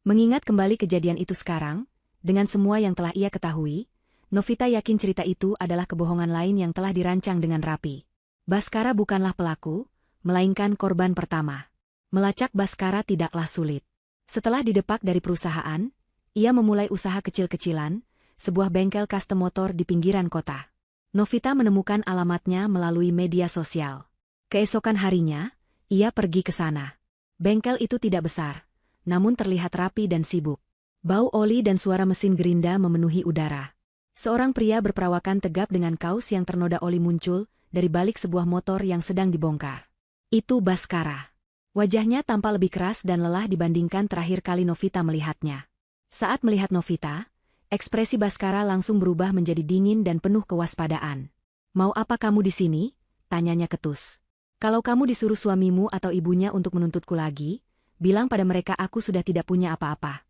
Speaker 1: Mengingat kembali kejadian itu sekarang, dengan semua yang telah ia ketahui, Novita yakin cerita itu adalah kebohongan lain yang telah dirancang dengan rapi. Bhaskara bukanlah pelaku, melainkan korban pertama. Melacak Bhaskara tidaklah sulit. Setelah didepak dari perusahaan, ia memulai usaha kecil-kecilan, sebuah bengkel custom motor di pinggiran kota. Novita menemukan alamatnya melalui media sosial. Keesokan harinya, ia pergi ke sana. Bengkel itu tidak besar, namun terlihat rapi dan sibuk. Bau oli dan suara mesin gerinda memenuhi udara. Seorang pria berperawakan tegap dengan kaos yang ternoda oli muncul dari balik sebuah motor yang sedang dibongkar. Itu Bhaskara. Wajahnya tampak lebih keras dan lelah dibandingkan terakhir kali Novita melihatnya. Saat melihat Novita, ekspresi Bhaskara langsung berubah menjadi dingin dan penuh kewaspadaan. "Mau apa kamu di sini?" tanyanya ketus. "Kalau kamu disuruh suamimu atau ibunya untuk menuntutku lagi, bilang pada mereka aku sudah tidak punya apa-apa."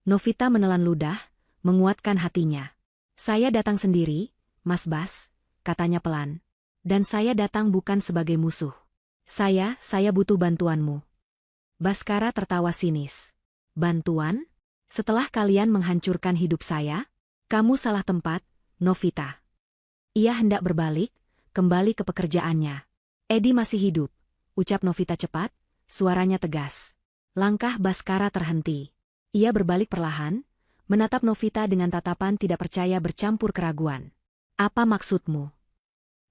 Speaker 1: Novita menelan ludah, menguatkan hatinya. "Saya datang sendiri, Mas Bas," katanya pelan. "Dan saya datang bukan sebagai musuh. Saya butuh bantuanmu." Bhaskara tertawa sinis. "Bantuan? Setelah kalian menghancurkan hidup saya? Kamu salah tempat, Novita." Ia hendak berbalik, kembali ke pekerjaannya. "Eddie masih hidup," ucap Novita cepat, suaranya tegas. Langkah Bhaskara terhenti. Ia berbalik perlahan, menatap Novita dengan tatapan tidak percaya bercampur keraguan. "Apa maksudmu?"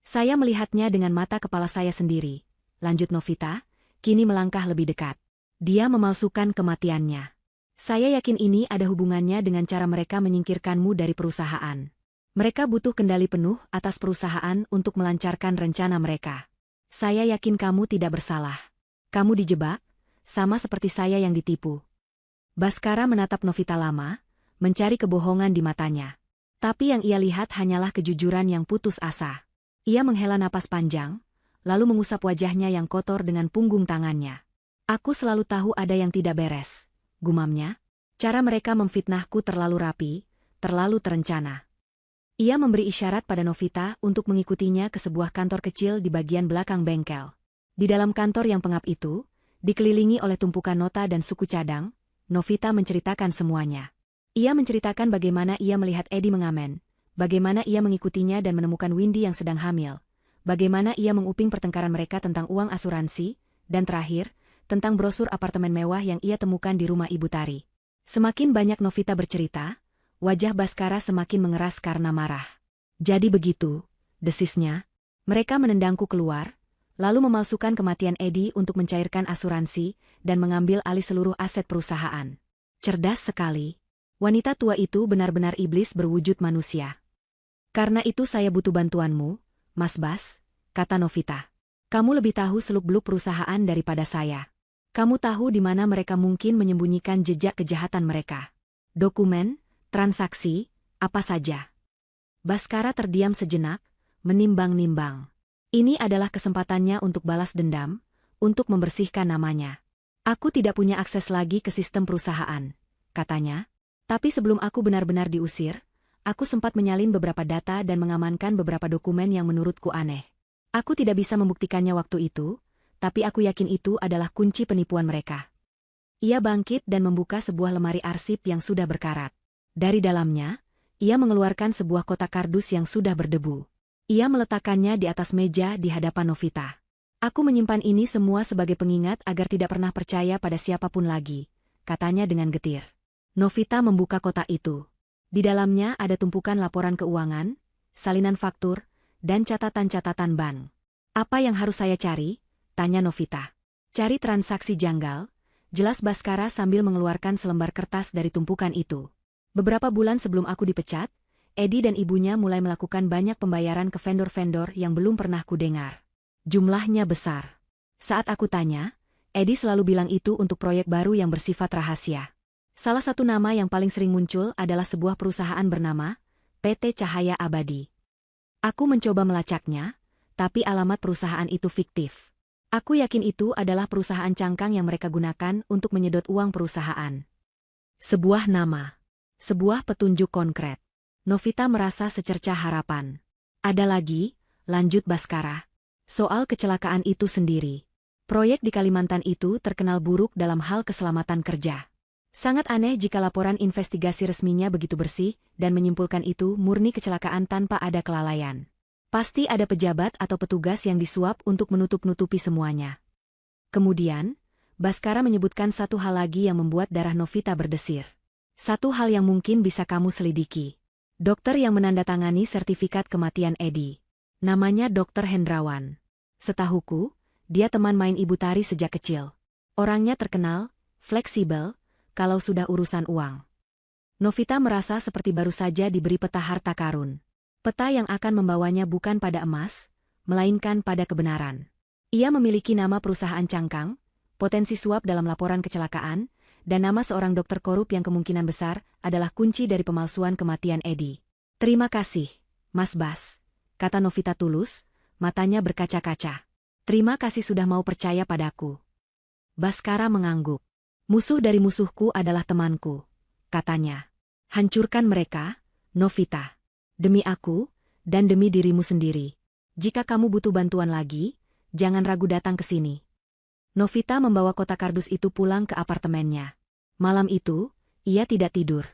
Speaker 1: "Saya melihatnya dengan mata kepala saya sendiri," lanjut Novita, kini melangkah lebih dekat. "Dia memalsukan kematiannya. Saya yakin ini ada hubungannya dengan cara mereka menyingkirkanmu dari perusahaan. Mereka butuh kendali penuh atas perusahaan untuk melancarkan rencana mereka. Saya yakin kamu tidak bersalah. Kamu dijebak, sama seperti saya yang ditipu." Bhaskara menatap Novita lama, mencari kebohongan di matanya. Tapi yang ia lihat hanyalah kejujuran yang putus asa. Ia menghela napas panjang, lalu mengusap wajahnya yang kotor dengan punggung tangannya. "Aku selalu tahu ada yang tidak beres," gumamnya. "Cara mereka memfitnahku terlalu rapi, terlalu terencana." Ia memberi isyarat pada Novita untuk mengikutinya ke sebuah kantor kecil di bagian belakang bengkel. Di dalam kantor yang pengap itu, dikelilingi oleh tumpukan nota dan suku cadang, Novita menceritakan semuanya. Ia menceritakan bagaimana ia melihat Eddie mengamen, bagaimana ia mengikutinya dan menemukan Windy yang sedang hamil, bagaimana ia menguping pertengkaran mereka tentang uang asuransi, dan terakhir, tentang brosur apartemen mewah yang ia temukan di rumah Ibu Tari. Semakin banyak Novita bercerita, wajah Bhaskara semakin mengeras karena marah. "Jadi begitu," desisnya. "Mereka menendangku keluar, lalu memalsukan kematian Eddie untuk mencairkan asuransi dan mengambil alih seluruh aset perusahaan." Cerdas sekali. Wanita tua itu benar-benar iblis berwujud manusia. "Karena itu saya butuh bantuanmu, Mas Bas," kata Novita. "Kamu lebih tahu seluk-beluk perusahaan daripada saya. Kamu tahu di mana mereka mungkin menyembunyikan jejak kejahatan mereka. Dokumen, transaksi, apa saja." Bhaskara terdiam sejenak, menimbang-nimbang. Ini adalah kesempatannya untuk balas dendam, untuk membersihkan namanya. "Aku tidak punya akses lagi ke sistem perusahaan," katanya. "Tapi sebelum aku benar-benar diusir, aku sempat menyalin beberapa data dan mengamankan beberapa dokumen yang menurutku aneh. Aku tidak bisa membuktikannya waktu itu, tapi aku yakin itu adalah kunci penipuan mereka." Ia bangkit dan membuka sebuah lemari arsip yang sudah berkarat. Dari dalamnya, ia mengeluarkan sebuah kotak kardus yang sudah berdebu. Ia meletakkannya di atas meja di hadapan Novita. Aku menyimpan ini semua sebagai pengingat agar tidak pernah percaya pada siapapun lagi, katanya dengan getir. Novita membuka kotak itu. Di dalamnya ada tumpukan laporan keuangan, salinan faktur, dan catatan-catatan bank. Apa yang harus saya cari? Tanya Novita. Cari transaksi janggal, jelas Baskara sambil mengeluarkan selembar kertas dari tumpukan itu. Beberapa bulan sebelum aku dipecat, Edi dan ibunya mulai melakukan banyak pembayaran ke vendor-vendor yang belum pernah kudengar. Jumlahnya besar. Saat aku tanya, Edi selalu bilang itu untuk proyek baru yang bersifat rahasia. Salah satu nama yang paling sering muncul adalah sebuah perusahaan bernama PT Cahaya Abadi. Aku mencoba melacaknya, tapi alamat perusahaan itu fiktif. Aku yakin itu adalah perusahaan cangkang yang mereka gunakan untuk menyedot uang perusahaan. Sebuah nama. Sebuah petunjuk konkret. Novita merasa secercah harapan. Ada lagi, lanjut Baskara. Soal kecelakaan itu sendiri. Proyek di Kalimantan itu terkenal buruk dalam hal keselamatan kerja. Sangat aneh jika laporan investigasi resminya begitu bersih dan menyimpulkan itu murni kecelakaan tanpa ada kelalaian. Pasti ada pejabat atau petugas yang disuap untuk menutup-nutupi semuanya. Kemudian, Baskara menyebutkan satu hal lagi yang membuat darah Novita berdesir. Satu hal yang mungkin bisa kamu selidiki. Dokter yang menandatangani sertifikat kematian Edi. Namanya Dr. Hendrawan. Setahuku, dia teman main Ibu Tari sejak kecil. Orangnya terkenal, fleksibel, kalau sudah urusan uang. Novita merasa seperti baru saja diberi peta harta karun. Peta yang akan membawanya bukan pada emas, melainkan pada kebenaran. Ia memiliki nama perusahaan cangkang, potensi suap dalam laporan kecelakaan, dan nama seorang dokter korup yang kemungkinan besar adalah kunci dari pemalsuan kematian Edi. Terima kasih, Mas Bas, kata Novita tulus, matanya berkaca-kaca. Terima kasih sudah mau percaya padaku. Baskara mengangguk. Musuh dari musuhku adalah temanku, katanya. Hancurkan mereka, Novita. Demi aku, dan demi dirimu sendiri. Jika kamu butuh bantuan lagi, jangan ragu datang ke sini. Novita membawa kotak kardus itu pulang ke apartemennya. Malam itu, ia tidak tidur.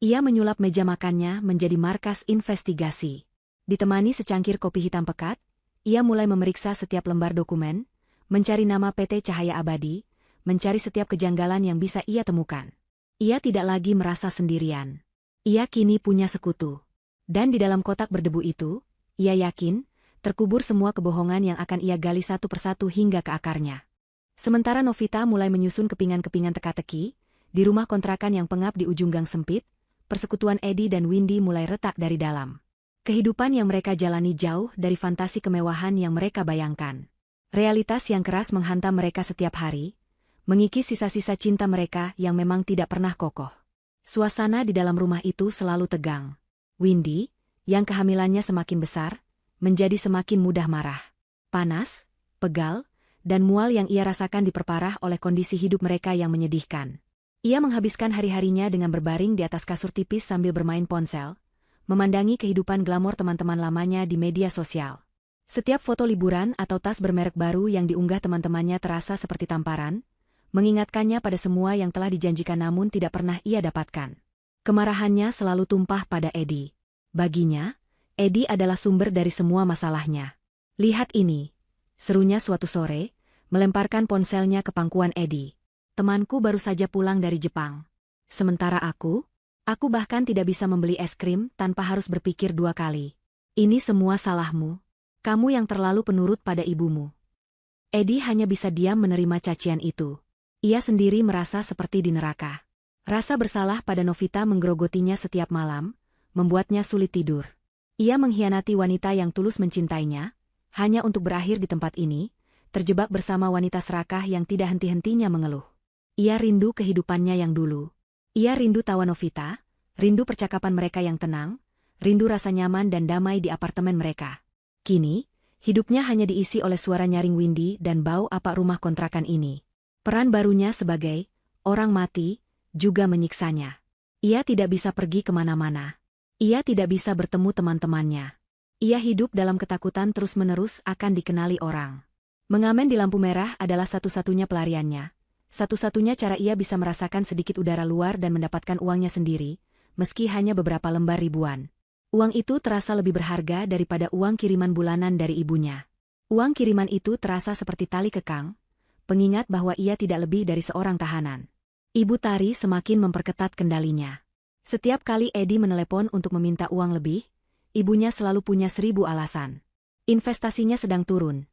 Speaker 1: Ia menyulap meja makannya menjadi markas investigasi. Ditemani secangkir kopi hitam pekat, ia mulai memeriksa setiap lembar dokumen, mencari nama PT Cahaya Abadi, mencari setiap kejanggalan yang bisa ia temukan. Ia tidak lagi merasa sendirian. Ia kini punya sekutu. Dan di dalam kotak berdebu itu, ia yakin, terkubur semua kebohongan yang akan ia gali satu persatu hingga ke akarnya. Sementara Novita mulai menyusun kepingan-kepingan teka-teki, di rumah kontrakan yang pengap di ujung gang sempit, persekutuan Edi dan Windy mulai retak dari dalam. Kehidupan yang mereka jalani jauh dari fantasi kemewahan yang mereka bayangkan. Realitas yang keras menghantam mereka setiap hari, mengikis sisa-sisa cinta mereka yang memang tidak pernah kokoh. Suasana di dalam rumah itu selalu tegang. Windy, yang kehamilannya semakin besar, menjadi semakin mudah marah. Panas, pegal, dan mual yang ia rasakan diperparah oleh kondisi hidup mereka yang menyedihkan. Ia menghabiskan hari-harinya dengan berbaring di atas kasur tipis sambil bermain ponsel, memandangi kehidupan glamor teman-teman lamanya di media sosial. Setiap foto liburan atau tas bermerek baru yang diunggah teman-temannya terasa seperti tamparan, mengingatkannya pada semua yang telah dijanjikan namun tidak pernah ia dapatkan. Kemarahannya selalu tumpah pada Edi. Baginya, Edi adalah sumber dari semua masalahnya. Lihat ini, serunya suatu sore, melemparkan ponselnya ke pangkuan Edi. Temanku baru saja pulang dari Jepang. Sementara aku bahkan tidak bisa membeli es krim tanpa harus berpikir dua kali. Ini semua salahmu. Kamu yang terlalu penurut pada ibumu. Edi hanya bisa diam menerima cacian itu. Ia sendiri merasa seperti di neraka. Rasa bersalah pada Novita menggerogotinya setiap malam, membuatnya sulit tidur. Ia mengkhianati wanita yang tulus mencintainya, hanya untuk berakhir di tempat ini, terjebak bersama wanita serakah yang tidak henti-hentinya mengeluh. Ia rindu kehidupannya yang dulu. Ia rindu tawa Novita, rindu percakapan mereka yang tenang, rindu rasa nyaman dan damai di apartemen mereka. Kini, hidupnya hanya diisi oleh suara nyaring Windy dan bau apa rumah kontrakan ini. Peran barunya sebagai orang mati juga menyiksanya. Ia tidak bisa pergi kemana-mana. Ia tidak bisa bertemu teman-temannya. Ia hidup dalam ketakutan terus-menerus akan dikenali orang. Mengamen di lampu merah adalah satu-satunya pelariannya. Satu-satunya cara ia bisa merasakan sedikit udara luar dan mendapatkan uangnya sendiri, meski hanya beberapa lembar ribuan. Uang itu terasa lebih berharga daripada uang kiriman bulanan dari ibunya. Uang kiriman itu terasa seperti tali kekang, pengingat bahwa ia tidak lebih dari seorang tahanan. Ibu Tari semakin memperketat kendalinya. Setiap kali Edi menelepon untuk meminta uang lebih, ibunya selalu punya 1000 alasan. Investasinya sedang turun,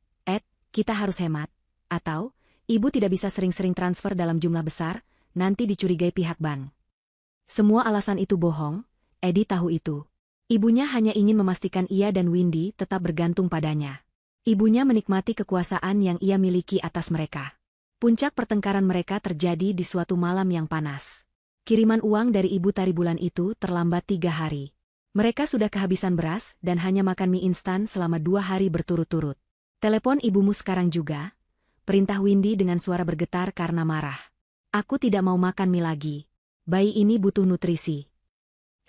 Speaker 1: kita harus hemat, atau ibu tidak bisa sering-sering transfer dalam jumlah besar, nanti dicurigai pihak bank. Semua alasan itu bohong, Edi tahu itu. Ibunya hanya ingin memastikan ia dan Windy tetap bergantung padanya. Ibunya menikmati kekuasaan yang ia miliki atas mereka. Puncak pertengkaran mereka terjadi di suatu malam yang panas. Kiriman uang dari Ibu Tari bulan itu terlambat 3 hari. Mereka sudah kehabisan beras dan hanya makan mie instan selama 2 hari berturut-turut. Telepon ibumu sekarang juga, perintah Windy dengan suara bergetar karena marah. Aku tidak mau makan mie lagi. Bayi ini butuh nutrisi.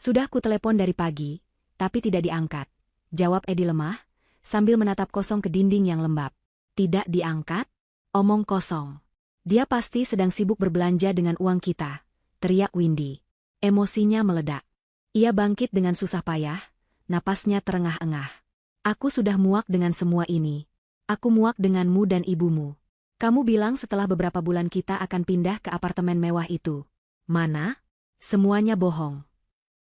Speaker 1: Sudah ku telepon dari pagi, tapi tidak diangkat. Jawab Edi lemah, sambil menatap kosong ke dinding yang lembab. Tidak diangkat? Omong kosong. Dia pasti sedang sibuk berbelanja dengan uang kita, teriak Windy. Emosinya meledak. Ia bangkit dengan susah payah, napasnya terengah-engah. Aku sudah muak dengan semua ini. Aku muak denganmu dan ibumu. Kamu bilang setelah beberapa bulan kita akan pindah ke apartemen mewah itu. Mana? Semuanya bohong.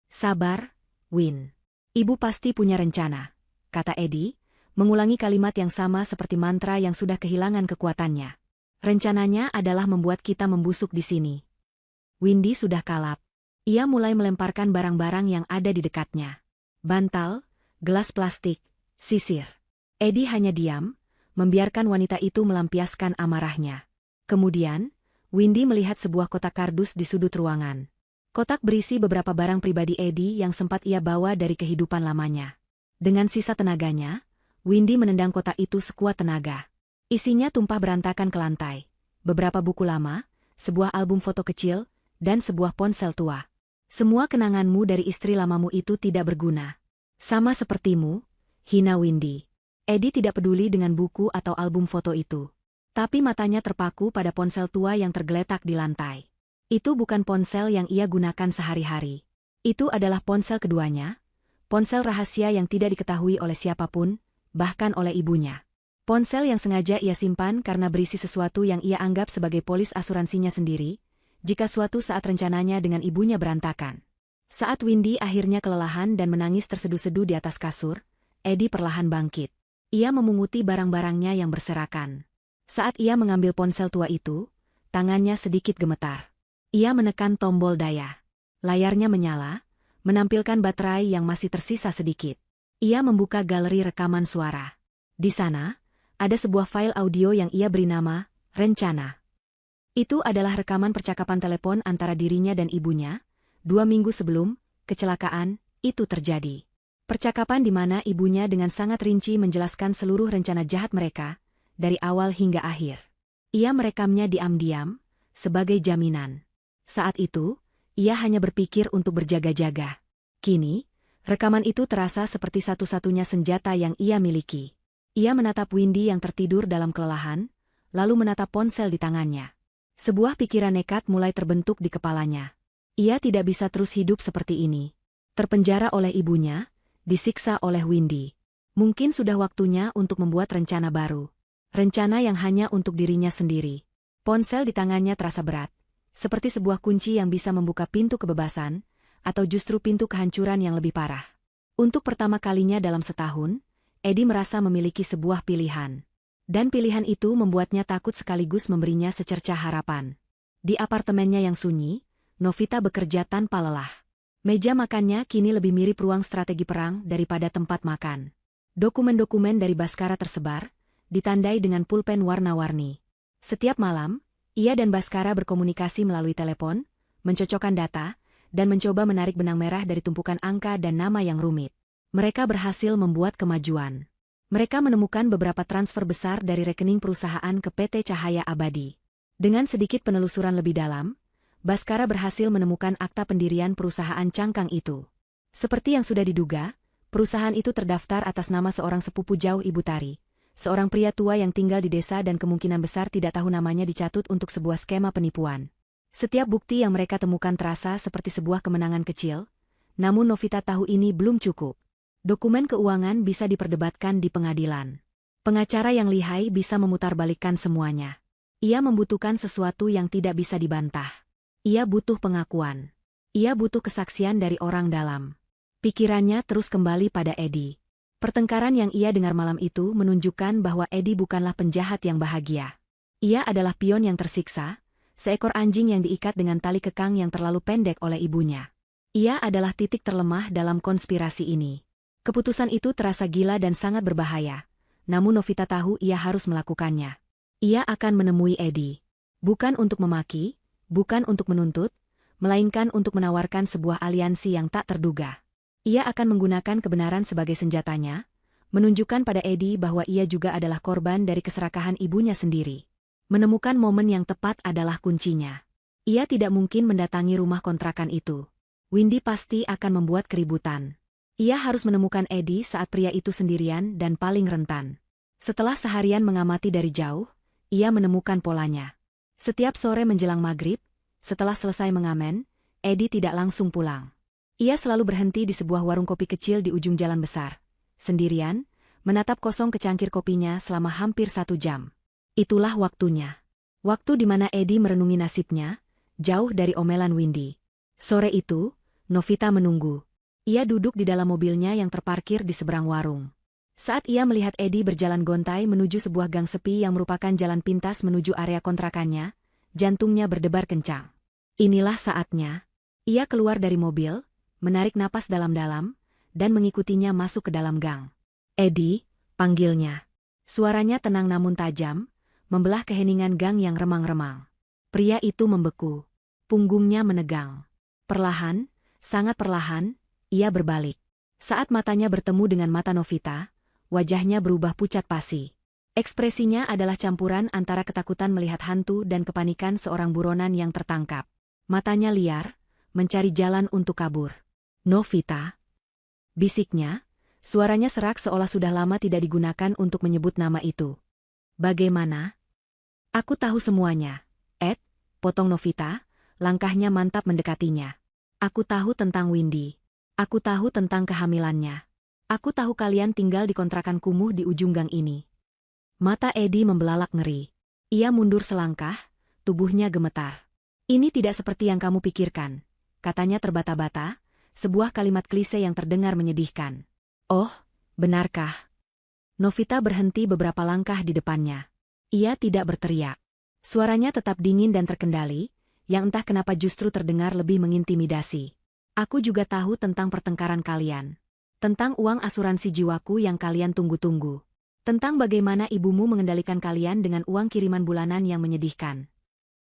Speaker 1: Sabar, Win. Ibu pasti punya rencana, kata Edi, mengulangi kalimat yang sama seperti mantra yang sudah kehilangan kekuatannya. Rencananya adalah membuat kita membusuk di sini. Windy sudah kalap. Ia mulai melemparkan barang-barang yang ada di dekatnya. Bantal, gelas plastik, sisir. Edi hanya diam, membiarkan wanita itu melampiaskan amarahnya. Kemudian, Windy melihat sebuah kotak kardus di sudut ruangan. Kotak berisi beberapa barang pribadi Edi yang sempat ia bawa dari kehidupan lamanya. Dengan sisa tenaganya, Windy menendang kotak itu sekuat tenaga. Isinya tumpah berantakan ke lantai. Beberapa buku lama, sebuah album foto kecil, dan sebuah ponsel tua. Semua kenanganmu dari istri lamamu itu tidak berguna. Sama sepertimu, hina Windy. Edi tidak peduli dengan buku atau album foto itu. Tapi matanya terpaku pada ponsel tua yang tergeletak di lantai. Itu bukan ponsel yang ia gunakan sehari-hari. Itu adalah ponsel keduanya, ponsel rahasia yang tidak diketahui oleh siapapun, bahkan oleh ibunya. Ponsel yang sengaja ia simpan karena berisi sesuatu yang ia anggap sebagai polis asuransinya sendiri, jika suatu saat rencananya dengan ibunya berantakan. Saat Windy akhirnya kelelahan dan menangis terseduh-seduh di atas kasur, Edi perlahan bangkit. Ia memunguti barang-barangnya yang berserakan. Saat ia mengambil ponsel tua itu, tangannya sedikit gemetar. Ia menekan tombol daya. Layarnya menyala, menampilkan baterai yang masih tersisa sedikit. Ia membuka galeri rekaman suara. Di sana, ada sebuah file audio yang ia beri nama, Rencana. Itu adalah rekaman percakapan telepon antara dirinya dan ibunya, 2 minggu sebelum kecelakaan itu terjadi. Percakapan di mana ibunya dengan sangat rinci menjelaskan seluruh rencana jahat mereka, dari awal hingga akhir. Ia merekamnya diam-diam, sebagai jaminan. Saat itu, ia hanya berpikir untuk berjaga-jaga. Kini, rekaman itu terasa seperti satu-satunya senjata yang ia miliki. Ia menatap Windy yang tertidur dalam kelelahan, lalu menatap ponsel di tangannya. Sebuah pikiran nekat mulai terbentuk di kepalanya. Ia tidak bisa terus hidup seperti ini. Terpenjara oleh ibunya, disiksa oleh Windy. Mungkin sudah waktunya untuk membuat rencana baru. Rencana yang hanya untuk dirinya sendiri. Ponsel di tangannya terasa berat, seperti sebuah kunci yang bisa membuka pintu kebebasan, atau justru pintu kehancuran yang lebih parah. Untuk pertama kalinya dalam setahun, Edi merasa memiliki sebuah pilihan. Dan pilihan itu membuatnya takut sekaligus memberinya secercah harapan. Di apartemennya yang sunyi, Novita bekerja tanpa lelah. Meja makannya kini lebih mirip ruang strategi perang daripada tempat makan. Dokumen-dokumen dari Baskara tersebar, ditandai dengan pulpen warna-warni. Setiap malam, ia dan Baskara berkomunikasi melalui telepon, mencocokkan data, dan mencoba menarik benang merah dari tumpukan angka dan nama yang rumit. Mereka berhasil membuat kemajuan. Mereka menemukan beberapa transfer besar dari rekening perusahaan ke PT Cahaya Abadi. Dengan sedikit penelusuran lebih dalam, Baskara berhasil menemukan akta pendirian perusahaan cangkang itu. Seperti yang sudah diduga, perusahaan itu terdaftar atas nama seorang sepupu jauh Ibu Tari, seorang pria tua yang tinggal di desa dan kemungkinan besar tidak tahu namanya dicatut untuk sebuah skema penipuan. Setiap bukti yang mereka temukan terasa seperti sebuah kemenangan kecil, namun Novita tahu ini belum cukup. Dokumen keuangan bisa diperdebatkan di pengadilan. Pengacara yang lihai bisa memutarbalikkan semuanya. Ia membutuhkan sesuatu yang tidak bisa dibantah. Ia butuh pengakuan. Ia butuh kesaksian dari orang dalam. Pikirannya terus kembali pada Eddie. Pertengkaran yang ia dengar malam itu menunjukkan bahwa Eddie bukanlah penjahat yang bahagia. Ia adalah pion yang tersiksa, seekor anjing yang diikat dengan tali kekang yang terlalu pendek oleh ibunya. Ia adalah titik terlemah dalam konspirasi ini. Keputusan itu terasa gila dan sangat berbahaya, namun Novita tahu ia harus melakukannya. Ia akan menemui Eddie. Bukan untuk memaki, bukan untuk menuntut, melainkan untuk menawarkan sebuah aliansi yang tak terduga. Ia akan menggunakan kebenaran sebagai senjatanya, menunjukkan pada Eddie bahwa ia juga adalah korban dari keserakahan ibunya sendiri. Menemukan momen yang tepat adalah kuncinya. Ia tidak mungkin mendatangi rumah kontrakan itu. Windy pasti akan membuat keributan. Ia harus menemukan Eddie saat pria itu sendirian dan paling rentan. Setelah seharian mengamati dari jauh, ia menemukan polanya. Setiap sore menjelang maghrib, setelah selesai mengamen, Eddie tidak langsung pulang. Ia selalu berhenti di sebuah warung kopi kecil di ujung jalan besar. Sendirian, menatap kosong ke cangkir kopinya selama hampir 1 jam. Itulah waktunya. Waktu di mana Eddie merenungi nasibnya, jauh dari omelan Windy. Sore itu, Novita menunggu. Ia duduk di dalam mobilnya yang terparkir di seberang warung. Saat ia melihat Eddie berjalan gontai menuju sebuah gang sepi yang merupakan jalan pintas menuju area kontrakannya, jantungnya berdebar kencang. Inilah saatnya. Ia keluar dari mobil, menarik napas dalam-dalam, dan mengikutinya masuk ke dalam gang. Eddie, panggilnya. Suaranya tenang namun tajam, membelah keheningan gang yang remang-remang. Pria itu membeku. Punggungnya menegang. Perlahan, sangat perlahan, ia berbalik. Saat matanya bertemu dengan mata Novita, wajahnya berubah pucat pasi. Ekspresinya adalah campuran antara ketakutan melihat hantu dan kepanikan seorang buronan yang tertangkap. Matanya liar, mencari jalan untuk kabur. Novita, bisiknya, suaranya serak seolah sudah lama tidak digunakan untuk menyebut nama itu. Bagaimana? Aku tahu semuanya, Ed, potong Novita, langkahnya mantap mendekatinya. Aku tahu tentang Windy. Aku tahu tentang kehamilannya. Aku tahu kalian tinggal di kontrakan kumuh di ujung gang ini. Mata Eddie membelalak ngeri. Ia mundur selangkah, tubuhnya gemetar. Ini tidak seperti yang kamu pikirkan, katanya terbata-bata. Sebuah kalimat klise yang terdengar menyedihkan. Oh, benarkah? Novita berhenti beberapa langkah di depannya. Ia tidak berteriak. Suaranya tetap dingin dan terkendali, yang entah kenapa justru terdengar lebih mengintimidasi. Aku juga tahu tentang pertengkaran kalian. Tentang uang asuransi jiwaku yang kalian tunggu-tunggu. Tentang bagaimana ibumu mengendalikan kalian dengan uang kiriman bulanan yang menyedihkan.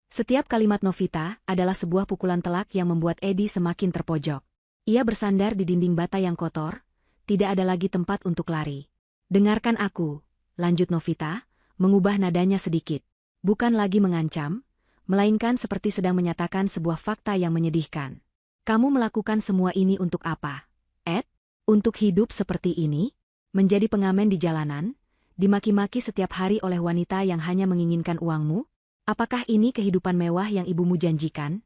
Speaker 1: Setiap kalimat Novita adalah sebuah pukulan telak yang membuat Eddie semakin terpojok. Ia bersandar di dinding bata yang kotor, tidak ada lagi tempat untuk lari. Dengarkan aku, lanjut Novita, mengubah nadanya sedikit. Bukan lagi mengancam, melainkan seperti sedang menyatakan sebuah fakta yang menyedihkan. Kamu melakukan semua ini untuk apa, Ed? Untuk hidup seperti ini? Menjadi pengamen di jalanan? Dimaki-maki setiap hari oleh wanita yang hanya menginginkan uangmu? Apakah ini kehidupan mewah yang ibumu janjikan?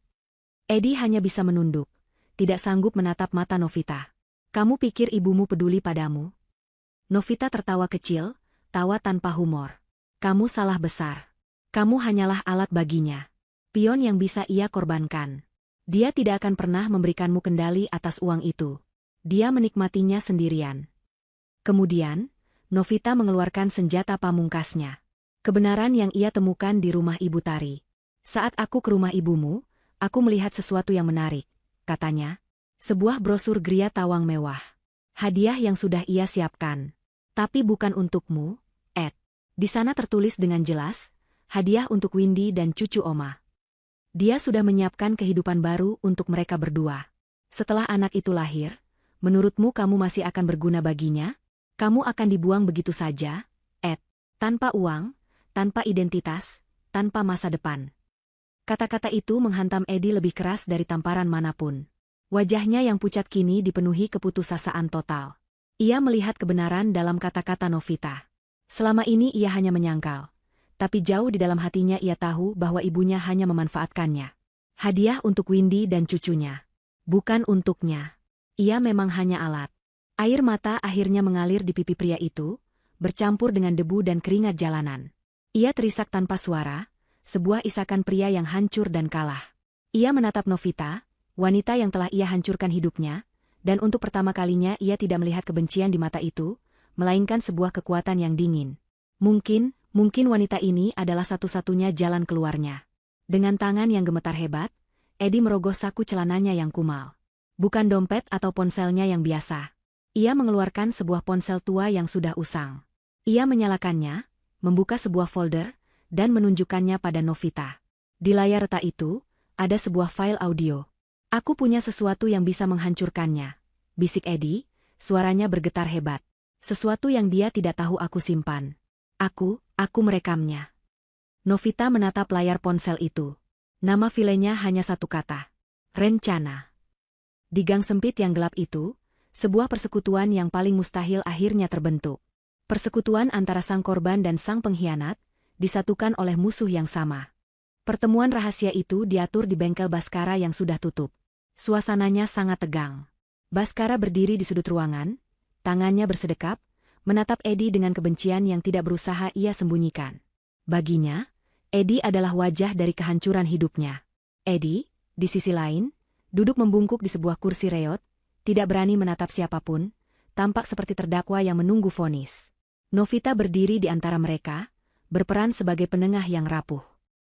Speaker 1: Eddie hanya bisa menunduk. Tidak sanggup menatap mata Novita. Kamu pikir ibumu peduli padamu? Novita tertawa kecil, tawa tanpa humor. Kamu salah besar. Kamu hanyalah alat baginya. Pion yang bisa ia korbankan. Dia tidak akan pernah memberikanmu kendali atas uang itu. Dia menikmatinya sendirian. Kemudian, Novita mengeluarkan senjata pamungkasnya. Kebenaran yang ia temukan di rumah Ibu Tari. Saat aku ke rumah ibumu, aku melihat sesuatu yang menarik. Katanya, sebuah brosur gria tawang mewah. Hadiah yang sudah ia siapkan. Tapi bukan untukmu, Ed. Di sana tertulis dengan jelas, hadiah untuk Windy dan cucu Oma. Dia sudah menyiapkan kehidupan baru untuk mereka berdua. Setelah anak itu lahir, menurutmu kamu masih akan berguna baginya? Kamu akan dibuang begitu saja, Ed. Tanpa uang, tanpa identitas, tanpa masa depan. Kata-kata itu menghantam Eddie lebih keras dari tamparan manapun. Wajahnya yang pucat kini dipenuhi keputusasaan total. Ia melihat kebenaran dalam kata-kata Novita. Selama ini ia hanya menyangkal. Tapi jauh di dalam hatinya ia tahu bahwa ibunya hanya memanfaatkannya. Hadiah untuk Windy dan cucunya. Bukan untuknya. Ia memang hanya alat. Air mata akhirnya mengalir di pipi pria itu, bercampur dengan debu dan keringat jalanan. Ia terisak tanpa suara, sebuah isakan pria yang hancur dan kalah. Ia menatap Novita, wanita yang telah ia hancurkan hidupnya, dan untuk pertama kalinya ia tidak melihat kebencian di mata itu, melainkan sebuah kekuatan yang dingin. Mungkin wanita ini adalah satu-satunya jalan keluarnya. Dengan tangan yang gemetar hebat, Eddie merogoh saku celananya yang kumal. Bukan dompet atau ponselnya yang biasa. Ia mengeluarkan sebuah ponsel tua yang sudah usang. Ia menyalakannya, membuka sebuah folder, dan menunjukkannya pada Novita. Di layar retak itu, ada sebuah file audio. Aku punya sesuatu yang bisa menghancurkannya, bisik Eddie, suaranya bergetar hebat. Sesuatu yang dia tidak tahu aku simpan. Aku merekamnya. Novita menatap layar ponsel itu. Nama filenya hanya satu kata. Rencana. Di gang sempit yang gelap itu, sebuah persekutuan yang paling mustahil akhirnya terbentuk. Persekutuan antara sang korban dan sang pengkhianat, disatukan oleh musuh yang sama. Pertemuan rahasia itu diatur di bengkel Baskara yang sudah tutup. Suasananya sangat tegang. Baskara berdiri di sudut ruangan, tangannya bersedekap, menatap Eddie dengan kebencian yang tidak berusaha ia sembunyikan. Baginya, Eddie adalah wajah dari kehancuran hidupnya. Eddie, di sisi lain, duduk membungkuk di sebuah kursi reot, tidak berani menatap siapapun, tampak seperti terdakwa yang menunggu vonis. Novita berdiri di antara mereka, berperan sebagai penengah yang rapuh.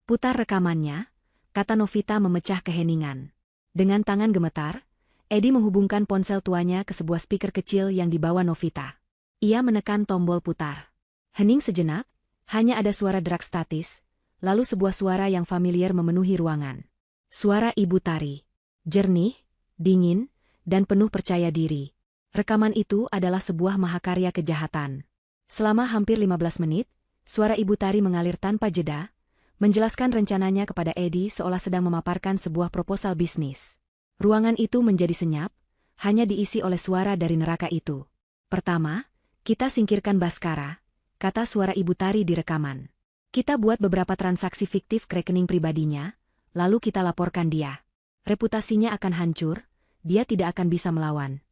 Speaker 1: Putar rekamannya, kata Novita memecah keheningan. Dengan tangan gemetar, Eddie menghubungkan ponsel tuanya ke sebuah speaker kecil yang dibawa Novita. Ia menekan tombol putar. Hening sejenak, hanya ada suara derak statis, lalu sebuah suara yang familiar memenuhi ruangan. Suara Ibu Tari. Jernih, dingin, dan penuh percaya diri. Rekaman itu adalah sebuah mahakarya kejahatan. Selama hampir 15 menit, suara Ibu Tari mengalir tanpa jeda, menjelaskan rencananya kepada Eddie seolah sedang memaparkan sebuah proposal bisnis. Ruangan itu menjadi senyap, hanya diisi oleh suara dari neraka itu. Pertama, kita singkirkan Baskara, kata suara Ibu Tari di rekaman. Kita buat beberapa transaksi fiktif ke rekening pribadinya, lalu kita laporkan dia. Reputasinya akan hancur, dia tidak akan bisa melawan.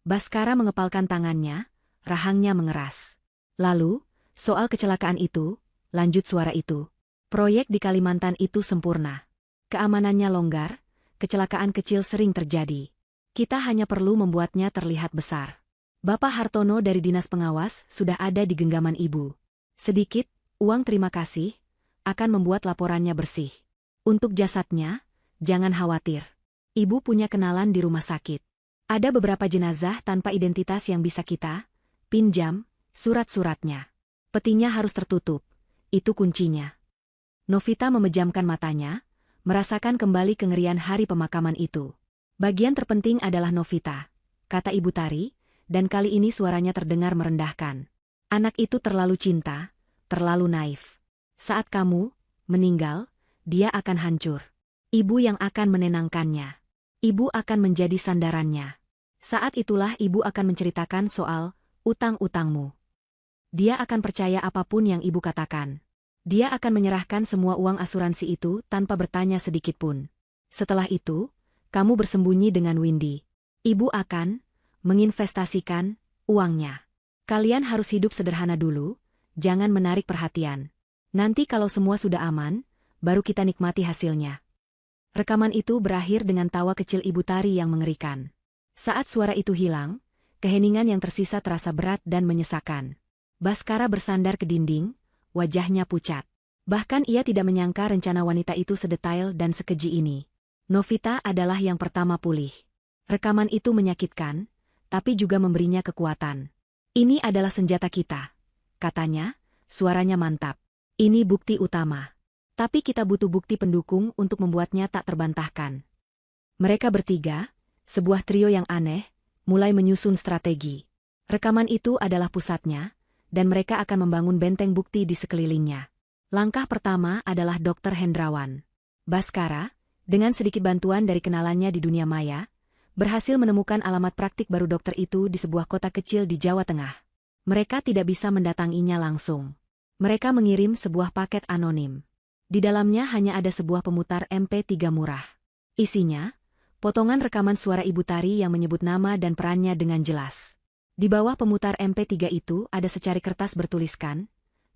Speaker 1: Baskara mengepalkan tangannya, rahangnya mengeras. Lalu, soal kecelakaan itu, lanjut suara itu. Proyek di Kalimantan itu sempurna. Keamanannya longgar, kecelakaan kecil sering terjadi. Kita hanya perlu membuatnya terlihat besar. Bapak Hartono dari Dinas Pengawas sudah ada di genggaman Ibu. Sedikit, uang terima kasih, akan membuat laporannya bersih. Untuk jasadnya, jangan khawatir. Ibu punya kenalan di rumah sakit. Ada beberapa jenazah tanpa identitas yang bisa kita pinjam, surat-suratnya. Petinya harus tertutup, itu kuncinya. Novita memejamkan matanya, merasakan kembali kengerian hari pemakaman itu. Bagian terpenting adalah Novita, kata Ibu Tari, dan kali ini suaranya terdengar merendahkan. Anak itu terlalu cinta, terlalu naif. Saat kamu meninggal, dia akan hancur. Ibu yang akan menenangkannya. Ibu akan menjadi sandarannya. Saat itulah ibu akan menceritakan soal utang-utangmu. Dia akan percaya apapun yang ibu katakan. Dia akan menyerahkan semua uang asuransi itu tanpa bertanya sedikitpun. Setelah itu, kamu bersembunyi dengan Windy. Ibu akan menginvestasikan uangnya. Kalian harus hidup sederhana dulu, jangan menarik perhatian. Nanti kalau semua sudah aman, baru kita nikmati hasilnya. Rekaman itu berakhir dengan tawa kecil Ibu Tari yang mengerikan. Saat suara itu hilang, keheningan yang tersisa terasa berat dan menyesakan. Baskara bersandar ke dinding, wajahnya pucat. Bahkan ia tidak menyangka rencana wanita itu sedetail dan sekeji ini. Novita adalah yang pertama pulih. Rekaman itu menyakitkan, tapi juga memberinya kekuatan. Ini adalah senjata kita, katanya, suaranya mantap. Ini bukti utama. Tapi kita butuh bukti pendukung untuk membuatnya tak terbantahkan. Mereka bertiga, sebuah trio yang aneh, mulai menyusun strategi. Rekaman itu adalah pusatnya, dan mereka akan membangun benteng bukti di sekelilingnya. Langkah pertama adalah Dr. Hendrawan. Baskara, dengan sedikit bantuan dari kenalannya di dunia maya, berhasil menemukan alamat praktik baru dokter itu di sebuah kota kecil di Jawa Tengah. Mereka tidak bisa mendatanginya langsung. Mereka mengirim sebuah paket anonim. Di dalamnya hanya ada sebuah pemutar MP3 murah. Isinya, potongan rekaman suara Ibu Tari yang menyebut nama dan perannya dengan jelas. Di bawah pemutar MP3 itu ada secari kertas bertuliskan,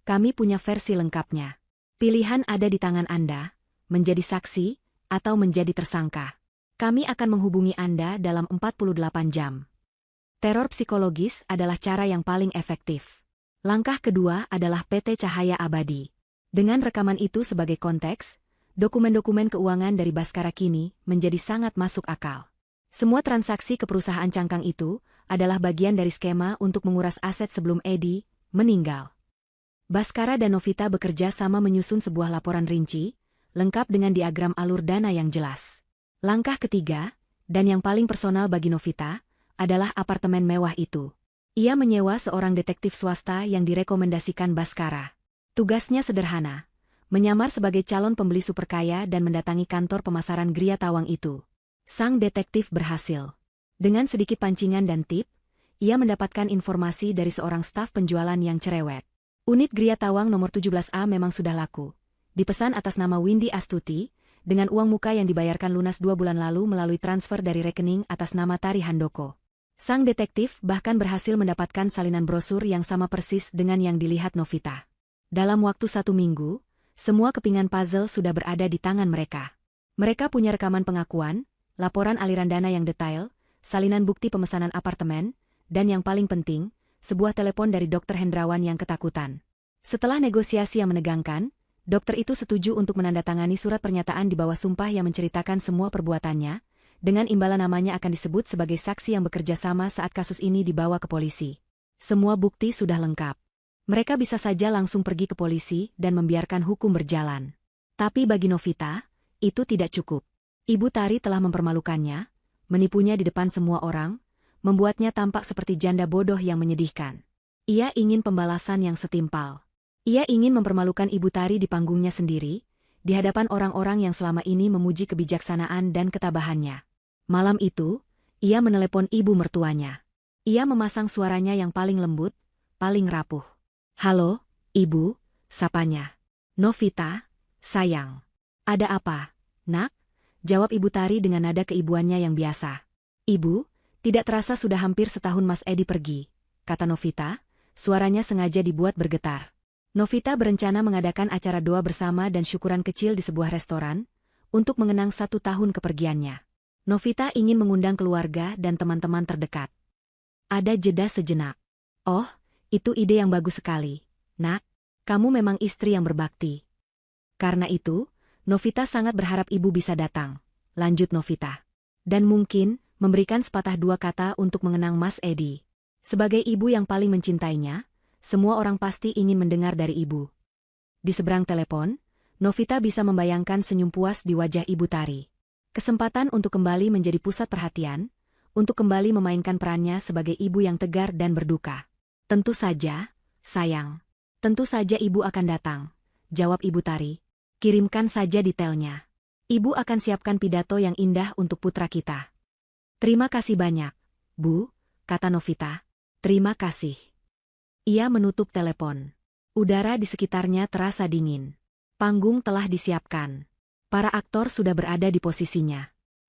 Speaker 1: "Kami punya versi lengkapnya. Pilihan ada di tangan Anda, menjadi saksi, atau menjadi tersangka. Kami akan menghubungi Anda dalam 48 jam." Teror psikologis adalah cara yang paling efektif. Langkah kedua adalah PT Cahaya Abadi. Dengan rekaman itu sebagai konteks, dokumen-dokumen keuangan dari Baskara kini menjadi sangat masuk akal. Semua transaksi ke perusahaan cangkang itu adalah bagian dari skema untuk menguras aset sebelum Edi meninggal. Baskara dan Novita bekerja sama menyusun sebuah laporan rinci, lengkap dengan diagram alur dana yang jelas. Langkah ketiga, dan yang paling personal bagi Novita, adalah apartemen mewah itu. Ia menyewa seorang detektif swasta yang direkomendasikan Baskara. Tugasnya sederhana, menyamar sebagai calon pembeli superkaya dan mendatangi kantor pemasaran Gria Tawang itu. Sang detektif berhasil. Dengan sedikit pancingan dan tip, ia mendapatkan informasi dari seorang staf penjualan yang cerewet. Unit Gria Tawang nomor 17A memang sudah laku. Dipesan atas nama Windy Astuti, dengan uang muka yang dibayarkan lunas 2 bulan lalu melalui transfer dari rekening atas nama Tari Handoko. Sang detektif bahkan berhasil mendapatkan salinan brosur yang sama persis dengan yang dilihat Novita. Dalam waktu 1 minggu, semua kepingan puzzle sudah berada di tangan mereka. Mereka punya rekaman pengakuan, laporan aliran dana yang detail, salinan bukti pemesanan apartemen, dan yang paling penting, sebuah telepon dari Dr. Hendrawan yang ketakutan. Setelah negosiasi yang menegangkan, dokter itu setuju untuk menandatangani surat pernyataan di bawah sumpah yang menceritakan semua perbuatannya, dengan imbalan namanya akan disebut sebagai saksi yang bekerja sama saat kasus ini dibawa ke polisi. Semua bukti sudah lengkap. Mereka bisa saja langsung pergi ke polisi dan membiarkan hukum berjalan. Tapi bagi Novita, itu tidak cukup. Ibu Tari telah mempermalukannya, menipunya di depan semua orang, membuatnya tampak seperti janda bodoh yang menyedihkan. Ia ingin pembalasan yang setimpal. Ia ingin mempermalukan Ibu Tari di panggungnya sendiri, di hadapan orang-orang yang selama ini memuji kebijaksanaan dan ketabahannya. Malam itu, ia menelepon ibu mertuanya. Ia memasang suaranya yang paling lembut, paling rapuh. "Halo, Ibu," sapanya. "Novita, sayang." "Ada apa, Nak?" jawab Ibu Tari dengan nada keibuannya yang biasa. "Ibu, tidak terasa sudah hampir setahun Mas Edi pergi," kata Novita, suaranya sengaja dibuat bergetar. Novita berencana mengadakan acara doa bersama dan syukuran kecil di sebuah restoran, untuk mengenang 1 tahun kepergiannya. Novita ingin mengundang keluarga dan teman-teman terdekat. Ada jeda sejenak. "Oh, itu ide yang bagus sekali, Nak. Kamu memang istri yang berbakti." "Karena itu, Novita sangat berharap ibu bisa datang," lanjut Novita. "Dan mungkin, memberikan sepatah dua kata untuk mengenang Mas Edi. Sebagai ibu yang paling mencintainya, semua orang pasti ingin mendengar dari ibu." Di seberang telepon, Novita bisa membayangkan senyum puas di wajah Ibu Tari. Kesempatan untuk kembali menjadi pusat perhatian, untuk kembali memainkan perannya sebagai ibu yang tegar dan berduka. "Tentu saja, sayang. Tentu saja ibu akan datang," jawab Ibu Tari. "Kirimkan saja detailnya. Ibu akan siapkan pidato yang indah untuk putra kita." "Terima kasih banyak, Bu," kata Novita. "Terima kasih." Ia menutup telepon. Udara di sekitarnya terasa dingin. Panggung telah disiapkan. Para aktor sudah berada di posisinya.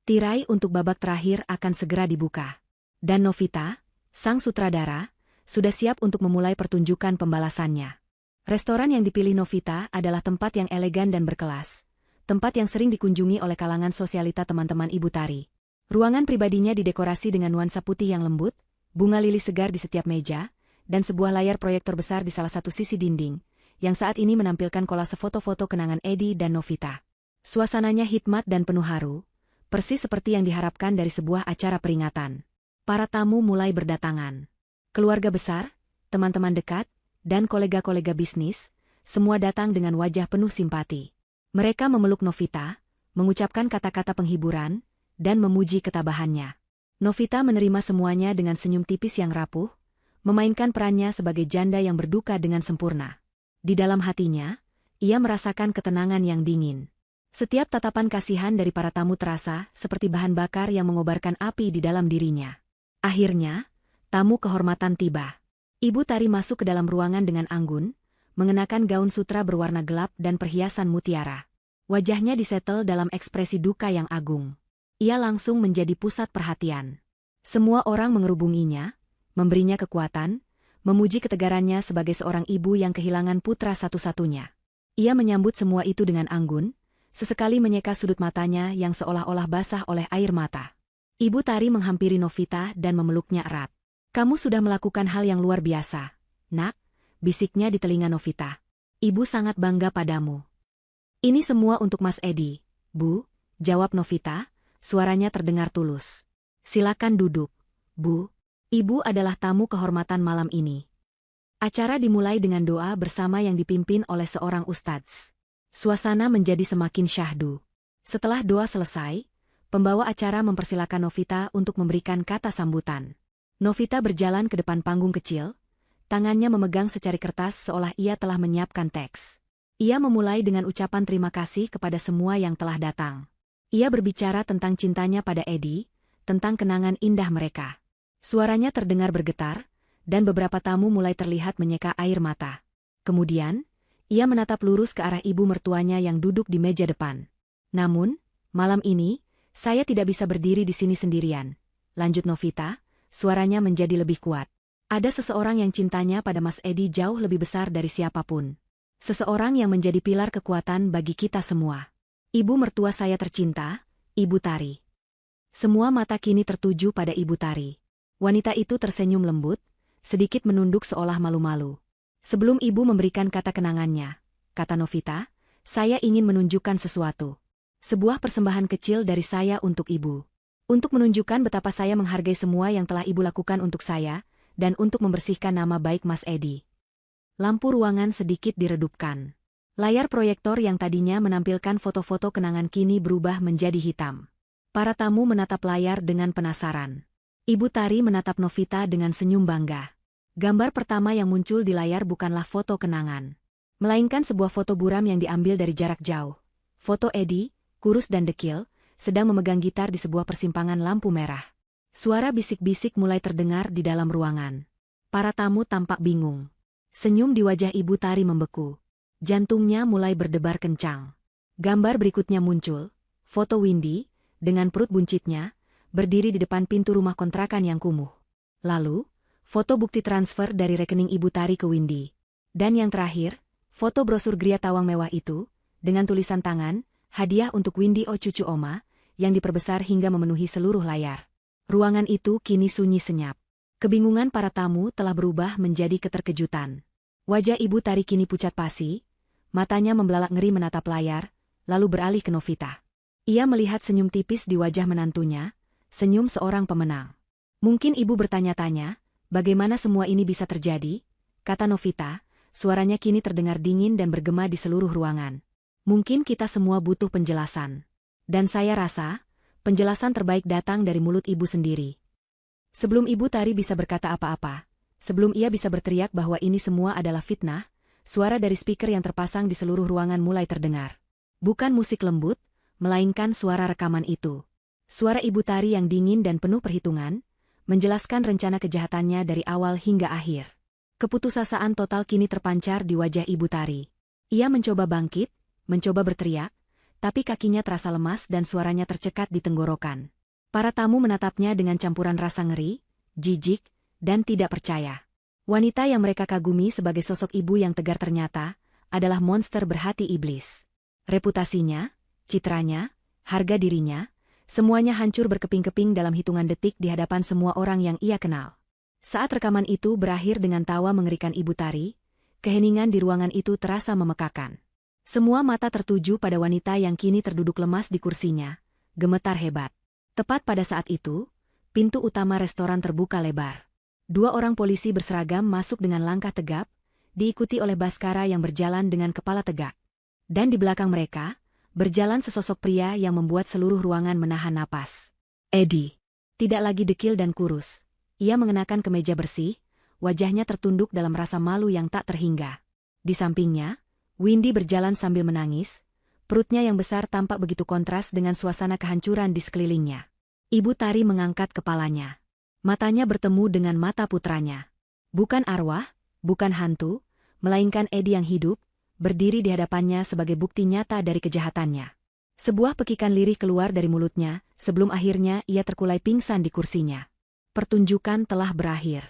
Speaker 1: Tirai untuk babak terakhir akan segera dibuka. Dan Novita, sang sutradara, sudah siap untuk memulai pertunjukan pembalasannya. Restoran yang dipilih Novita adalah tempat yang elegan dan berkelas. Tempat yang sering dikunjungi oleh kalangan sosialita teman-teman Ibu Tari. Ruangan pribadinya didekorasi dengan nuansa putih yang lembut, bunga lili segar di setiap meja, dan sebuah layar proyektor besar di salah satu sisi dinding, yang saat ini menampilkan kolase foto-foto kenangan Edi dan Novita. Suasananya hikmat dan penuh haru, persis seperti yang diharapkan dari sebuah acara peringatan. Para tamu mulai berdatangan. Keluarga besar, teman-teman dekat, dan kolega-kolega bisnis, semua datang dengan wajah penuh simpati. Mereka memeluk Novita, mengucapkan kata-kata penghiburan, dan memuji ketabahannya. Novita menerima semuanya dengan senyum tipis yang rapuh, memainkan perannya sebagai janda yang berduka dengan sempurna. Di dalam hatinya, ia merasakan ketenangan yang dingin. Setiap tatapan kasihan dari para tamu terasa seperti bahan bakar yang mengobarkan api di dalam dirinya. Akhirnya, tamu kehormatan tiba. Ibu Tari masuk ke dalam ruangan dengan anggun, mengenakan gaun sutra berwarna gelap dan perhiasan mutiara. Wajahnya disetel dalam ekspresi duka yang agung. Ia langsung menjadi pusat perhatian. Semua orang mengerubunginya, memberinya kekuatan, memuji ketegarannya sebagai seorang ibu yang kehilangan putra satu-satunya. Ia menyambut semua itu dengan anggun, sesekali menyeka sudut matanya yang seolah-olah basah oleh air mata. Ibu Tari menghampiri Novita dan memeluknya erat. "Kamu sudah melakukan hal yang luar biasa, Nak," bisiknya di telinga Novita. "Ibu sangat bangga padamu." "Ini semua untuk Mas Edi, Bu," jawab Novita, suaranya terdengar tulus. "Silakan duduk, Bu. Ibu adalah tamu kehormatan malam ini." Acara dimulai dengan doa bersama yang dipimpin oleh seorang ustadz. Suasana menjadi semakin syahdu. Setelah doa selesai, pembawa acara mempersilakan Novita untuk memberikan kata sambutan. Novita berjalan ke depan panggung kecil, tangannya memegang secari kertas seolah ia telah menyiapkan teks. Ia memulai dengan ucapan terima kasih kepada semua yang telah datang. Ia berbicara tentang cintanya pada Edi, tentang kenangan indah mereka. Suaranya terdengar bergetar, dan beberapa tamu mulai terlihat menyeka air mata. Kemudian, ia menatap lurus ke arah ibu mertuanya yang duduk di meja depan. "Namun, malam ini, saya tidak bisa berdiri di sini sendirian," lanjut Novita. Suaranya menjadi lebih kuat. "Ada seseorang yang cintanya pada Mas Edi jauh lebih besar dari siapapun. Seseorang yang menjadi pilar kekuatan bagi kita semua. Ibu mertua saya tercinta, Ibu Tari." Semua mata kini tertuju pada Ibu Tari. Wanita itu tersenyum lembut, sedikit menunduk seolah malu-malu. "Sebelum ibu memberikan kata kenangannya," kata Novita, "saya ingin menunjukkan sesuatu. Sebuah persembahan kecil dari saya untuk ibu. Untuk menunjukkan betapa saya menghargai semua yang telah ibu lakukan untuk saya, dan untuk membersihkan nama baik Mas Edi." Lampu ruangan sedikit diredupkan. Layar proyektor yang tadinya menampilkan foto-foto kenangan kini berubah menjadi hitam. Para tamu menatap layar dengan penasaran. Ibu Tari menatap Novita dengan senyum bangga. Gambar pertama yang muncul di layar bukanlah foto kenangan, melainkan sebuah foto buram yang diambil dari jarak jauh. Foto Edi, kurus dan dekil, sedang memegang gitar di sebuah persimpangan lampu merah. Suara bisik-bisik mulai terdengar di dalam ruangan. Para tamu tampak bingung. Senyum di wajah Ibu Tari membeku. Jantungnya mulai berdebar kencang. Gambar berikutnya muncul, foto Windy, dengan perut buncitnya, berdiri di depan pintu rumah kontrakan yang kumuh. Lalu, foto bukti transfer dari rekening Ibu Tari ke Windy. Dan yang terakhir, foto brosur Gria Tawang mewah itu, dengan tulisan tangan, "Hadiah untuk Windy O cucu Oma," yang diperbesar hingga memenuhi seluruh layar. Ruangan itu kini sunyi senyap. Kebingungan para tamu telah berubah menjadi keterkejutan. Wajah Ibu Tari kini pucat pasi, matanya membelalak ngeri menatap layar, lalu beralih ke Novita. Ia melihat senyum tipis di wajah menantunya, senyum seorang pemenang. "Mungkin ibu bertanya-tanya, bagaimana semua ini bisa terjadi?" kata Novita, suaranya kini terdengar dingin dan bergema di seluruh ruangan. "Mungkin kita semua butuh penjelasan. Dan saya rasa, penjelasan terbaik datang dari mulut ibu sendiri." Sebelum Ibu Tari bisa berkata apa-apa, sebelum ia bisa berteriak bahwa ini semua adalah fitnah, suara dari speaker yang terpasang di seluruh ruangan mulai terdengar. Bukan musik lembut, melainkan suara rekaman itu. Suara Ibu Tari yang dingin dan penuh perhitungan, menjelaskan rencana kejahatannya dari awal hingga akhir. Keputusasaan total kini terpancar di wajah Ibu Tari. Ia mencoba bangkit, mencoba berteriak, tapi kakinya terasa lemas dan suaranya tercekat di tenggorokan. Para tamu menatapnya dengan campuran rasa ngeri, jijik, dan tidak percaya. Wanita yang mereka kagumi sebagai sosok ibu yang tegar ternyata adalah monster berhati iblis. Reputasinya, citranya, harga dirinya, semuanya hancur berkeping-keping dalam hitungan detik di hadapan semua orang yang ia kenal. Saat rekaman itu berakhir dengan tawa mengerikan Ibu Tari, keheningan di ruangan itu terasa memekakan. Semua mata tertuju pada wanita yang kini terduduk lemas di kursinya, gemetar hebat. Tepat pada saat itu, pintu utama restoran terbuka lebar. 2 orang polisi berseragam masuk dengan langkah tegap, diikuti oleh Baskara yang berjalan dengan kepala tegak. Dan di belakang mereka, berjalan sesosok pria yang membuat seluruh ruangan menahan napas. Edi. Tidak lagi dekil dan kurus. Ia mengenakan kemeja bersih, wajahnya tertunduk dalam rasa malu yang tak terhingga. Di sampingnya, Windy berjalan sambil menangis, perutnya yang besar tampak begitu kontras dengan suasana kehancuran di sekelilingnya. Ibu Tari mengangkat kepalanya. Matanya bertemu dengan mata putranya. Bukan arwah, bukan hantu, melainkan Edi yang hidup, berdiri di hadapannya sebagai bukti nyata dari kejahatannya. Sebuah pekikan lirih keluar dari mulutnya, sebelum akhirnya ia terkulai pingsan di kursinya. Pertunjukan telah berakhir.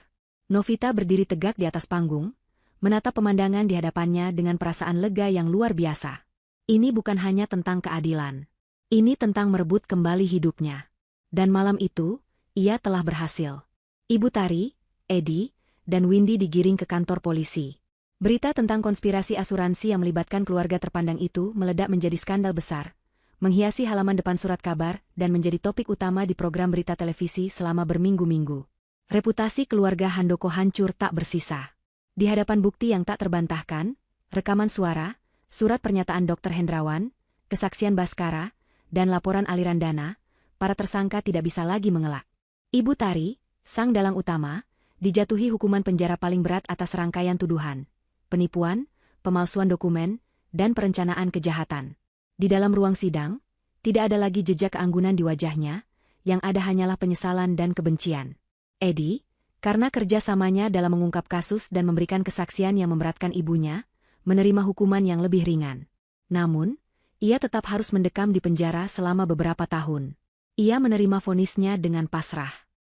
Speaker 1: Novita berdiri tegak di atas panggung, menatap pemandangan di hadapannya dengan perasaan lega yang luar biasa. Ini bukan hanya tentang keadilan. Ini tentang merebut kembali hidupnya. Dan malam itu, ia telah berhasil. Ibu Tari, Edi, dan Windy digiring ke kantor polisi. Berita tentang konspirasi asuransi yang melibatkan keluarga terpandang itu meledak menjadi skandal besar, menghiasi halaman depan surat kabar dan menjadi topik utama di program berita televisi selama berminggu-minggu. Reputasi keluarga Handoko hancur tak bersisa. Di hadapan bukti yang tak terbantahkan, rekaman suara, surat pernyataan Dr. Hendrawan, kesaksian Baskara, dan laporan aliran dana, para tersangka tidak bisa lagi mengelak. Ibu Tari, sang dalang utama, dijatuhi hukuman penjara paling berat atas rangkaian tuduhan, penipuan, pemalsuan dokumen, dan perencanaan kejahatan. Di dalam ruang sidang, tidak ada lagi jejak keanggunan di wajahnya, yang ada hanyalah penyesalan dan kebencian. Edi, karena kerjasamanya dalam mengungkap kasus dan memberikan kesaksian yang memberatkan ibunya, menerima hukuman yang lebih ringan. Namun, ia tetap harus mendekam di penjara selama beberapa tahun. Ia menerima vonisnya dengan pasrah.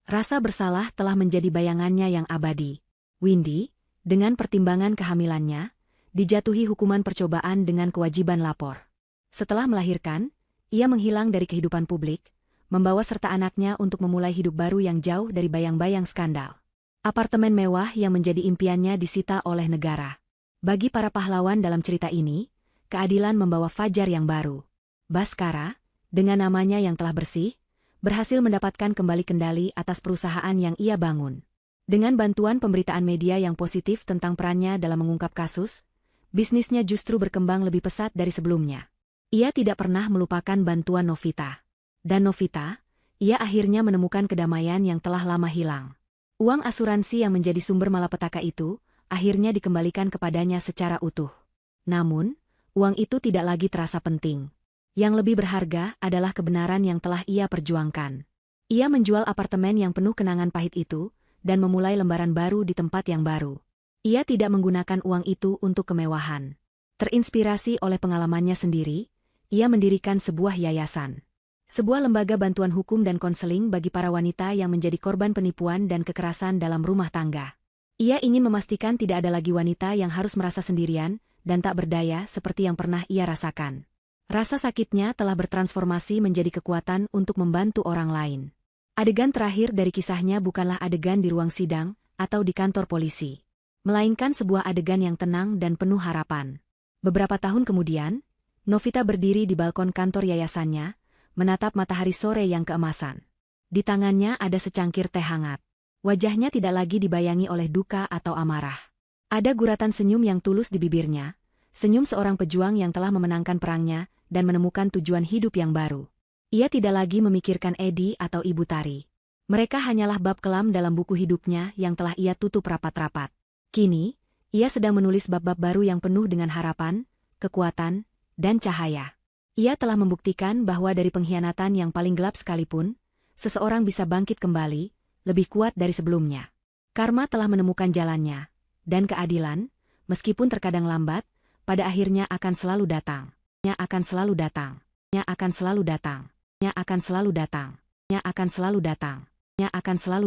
Speaker 1: Rasa bersalah telah menjadi bayangannya yang abadi. Windy, dengan pertimbangan kehamilannya, dijatuhi hukuman percobaan dengan kewajiban lapor. Setelah melahirkan, ia menghilang dari kehidupan publik, membawa serta anaknya untuk memulai hidup baru yang jauh dari bayang-bayang skandal. Apartemen mewah yang menjadi impiannya disita oleh negara. Bagi para pahlawan dalam cerita ini, keadilan membawa fajar yang baru. Baskara, dengan namanya yang telah bersih, berhasil mendapatkan kembali kendali atas perusahaan yang ia bangun. Dengan bantuan pemberitaan media yang positif tentang perannya dalam mengungkap kasus, bisnisnya justru berkembang lebih pesat dari sebelumnya. Ia tidak pernah melupakan bantuan Novita. Dan Novita, ia akhirnya menemukan kedamaian yang telah lama hilang. Uang asuransi yang menjadi sumber malapetaka itu, akhirnya dikembalikan kepadanya secara utuh. Namun, uang itu tidak lagi terasa penting. Yang lebih berharga adalah kebenaran yang telah ia perjuangkan. Ia menjual apartemen yang penuh kenangan pahit itu, dan memulai lembaran baru di tempat yang baru. Ia tidak menggunakan uang itu untuk kemewahan. Terinspirasi oleh pengalamannya sendiri, ia mendirikan sebuah yayasan. Sebuah lembaga bantuan hukum dan konseling bagi para wanita yang menjadi korban penipuan dan kekerasan dalam rumah tangga. Ia ingin memastikan tidak ada lagi wanita yang harus merasa sendirian dan tak berdaya seperti yang pernah ia rasakan. Rasa sakitnya telah bertransformasi menjadi kekuatan untuk membantu orang lain. Adegan terakhir dari kisahnya bukanlah adegan di ruang sidang atau di kantor polisi, melainkan sebuah adegan yang tenang dan penuh harapan. Beberapa tahun kemudian, Novita berdiri di balkon kantor yayasannya, menatap matahari sore yang keemasan. Di tangannya ada secangkir teh hangat. Wajahnya tidak lagi dibayangi oleh duka atau amarah. Ada guratan senyum yang tulus di bibirnya, senyum seorang pejuang yang telah memenangkan perangnya dan menemukan tujuan hidup yang baru. Ia tidak lagi memikirkan Edi atau Ibu Tari. Mereka hanyalah bab kelam dalam buku hidupnya yang telah ia tutup rapat-rapat. Kini, ia sedang menulis bab-bab baru yang penuh dengan harapan, kekuatan, dan cahaya. Ia telah membuktikan bahwa dari pengkhianatan yang paling gelap sekalipun, seseorang bisa bangkit kembali, lebih kuat dari sebelumnya. Karma telah menemukan jalannya, dan keadilan, meskipun terkadang lambat, pada akhirnya akan selalu datang. Akan selalu datang. Akan selalu datang. Akan selalu datang. Akan selalu datang. Akan selalu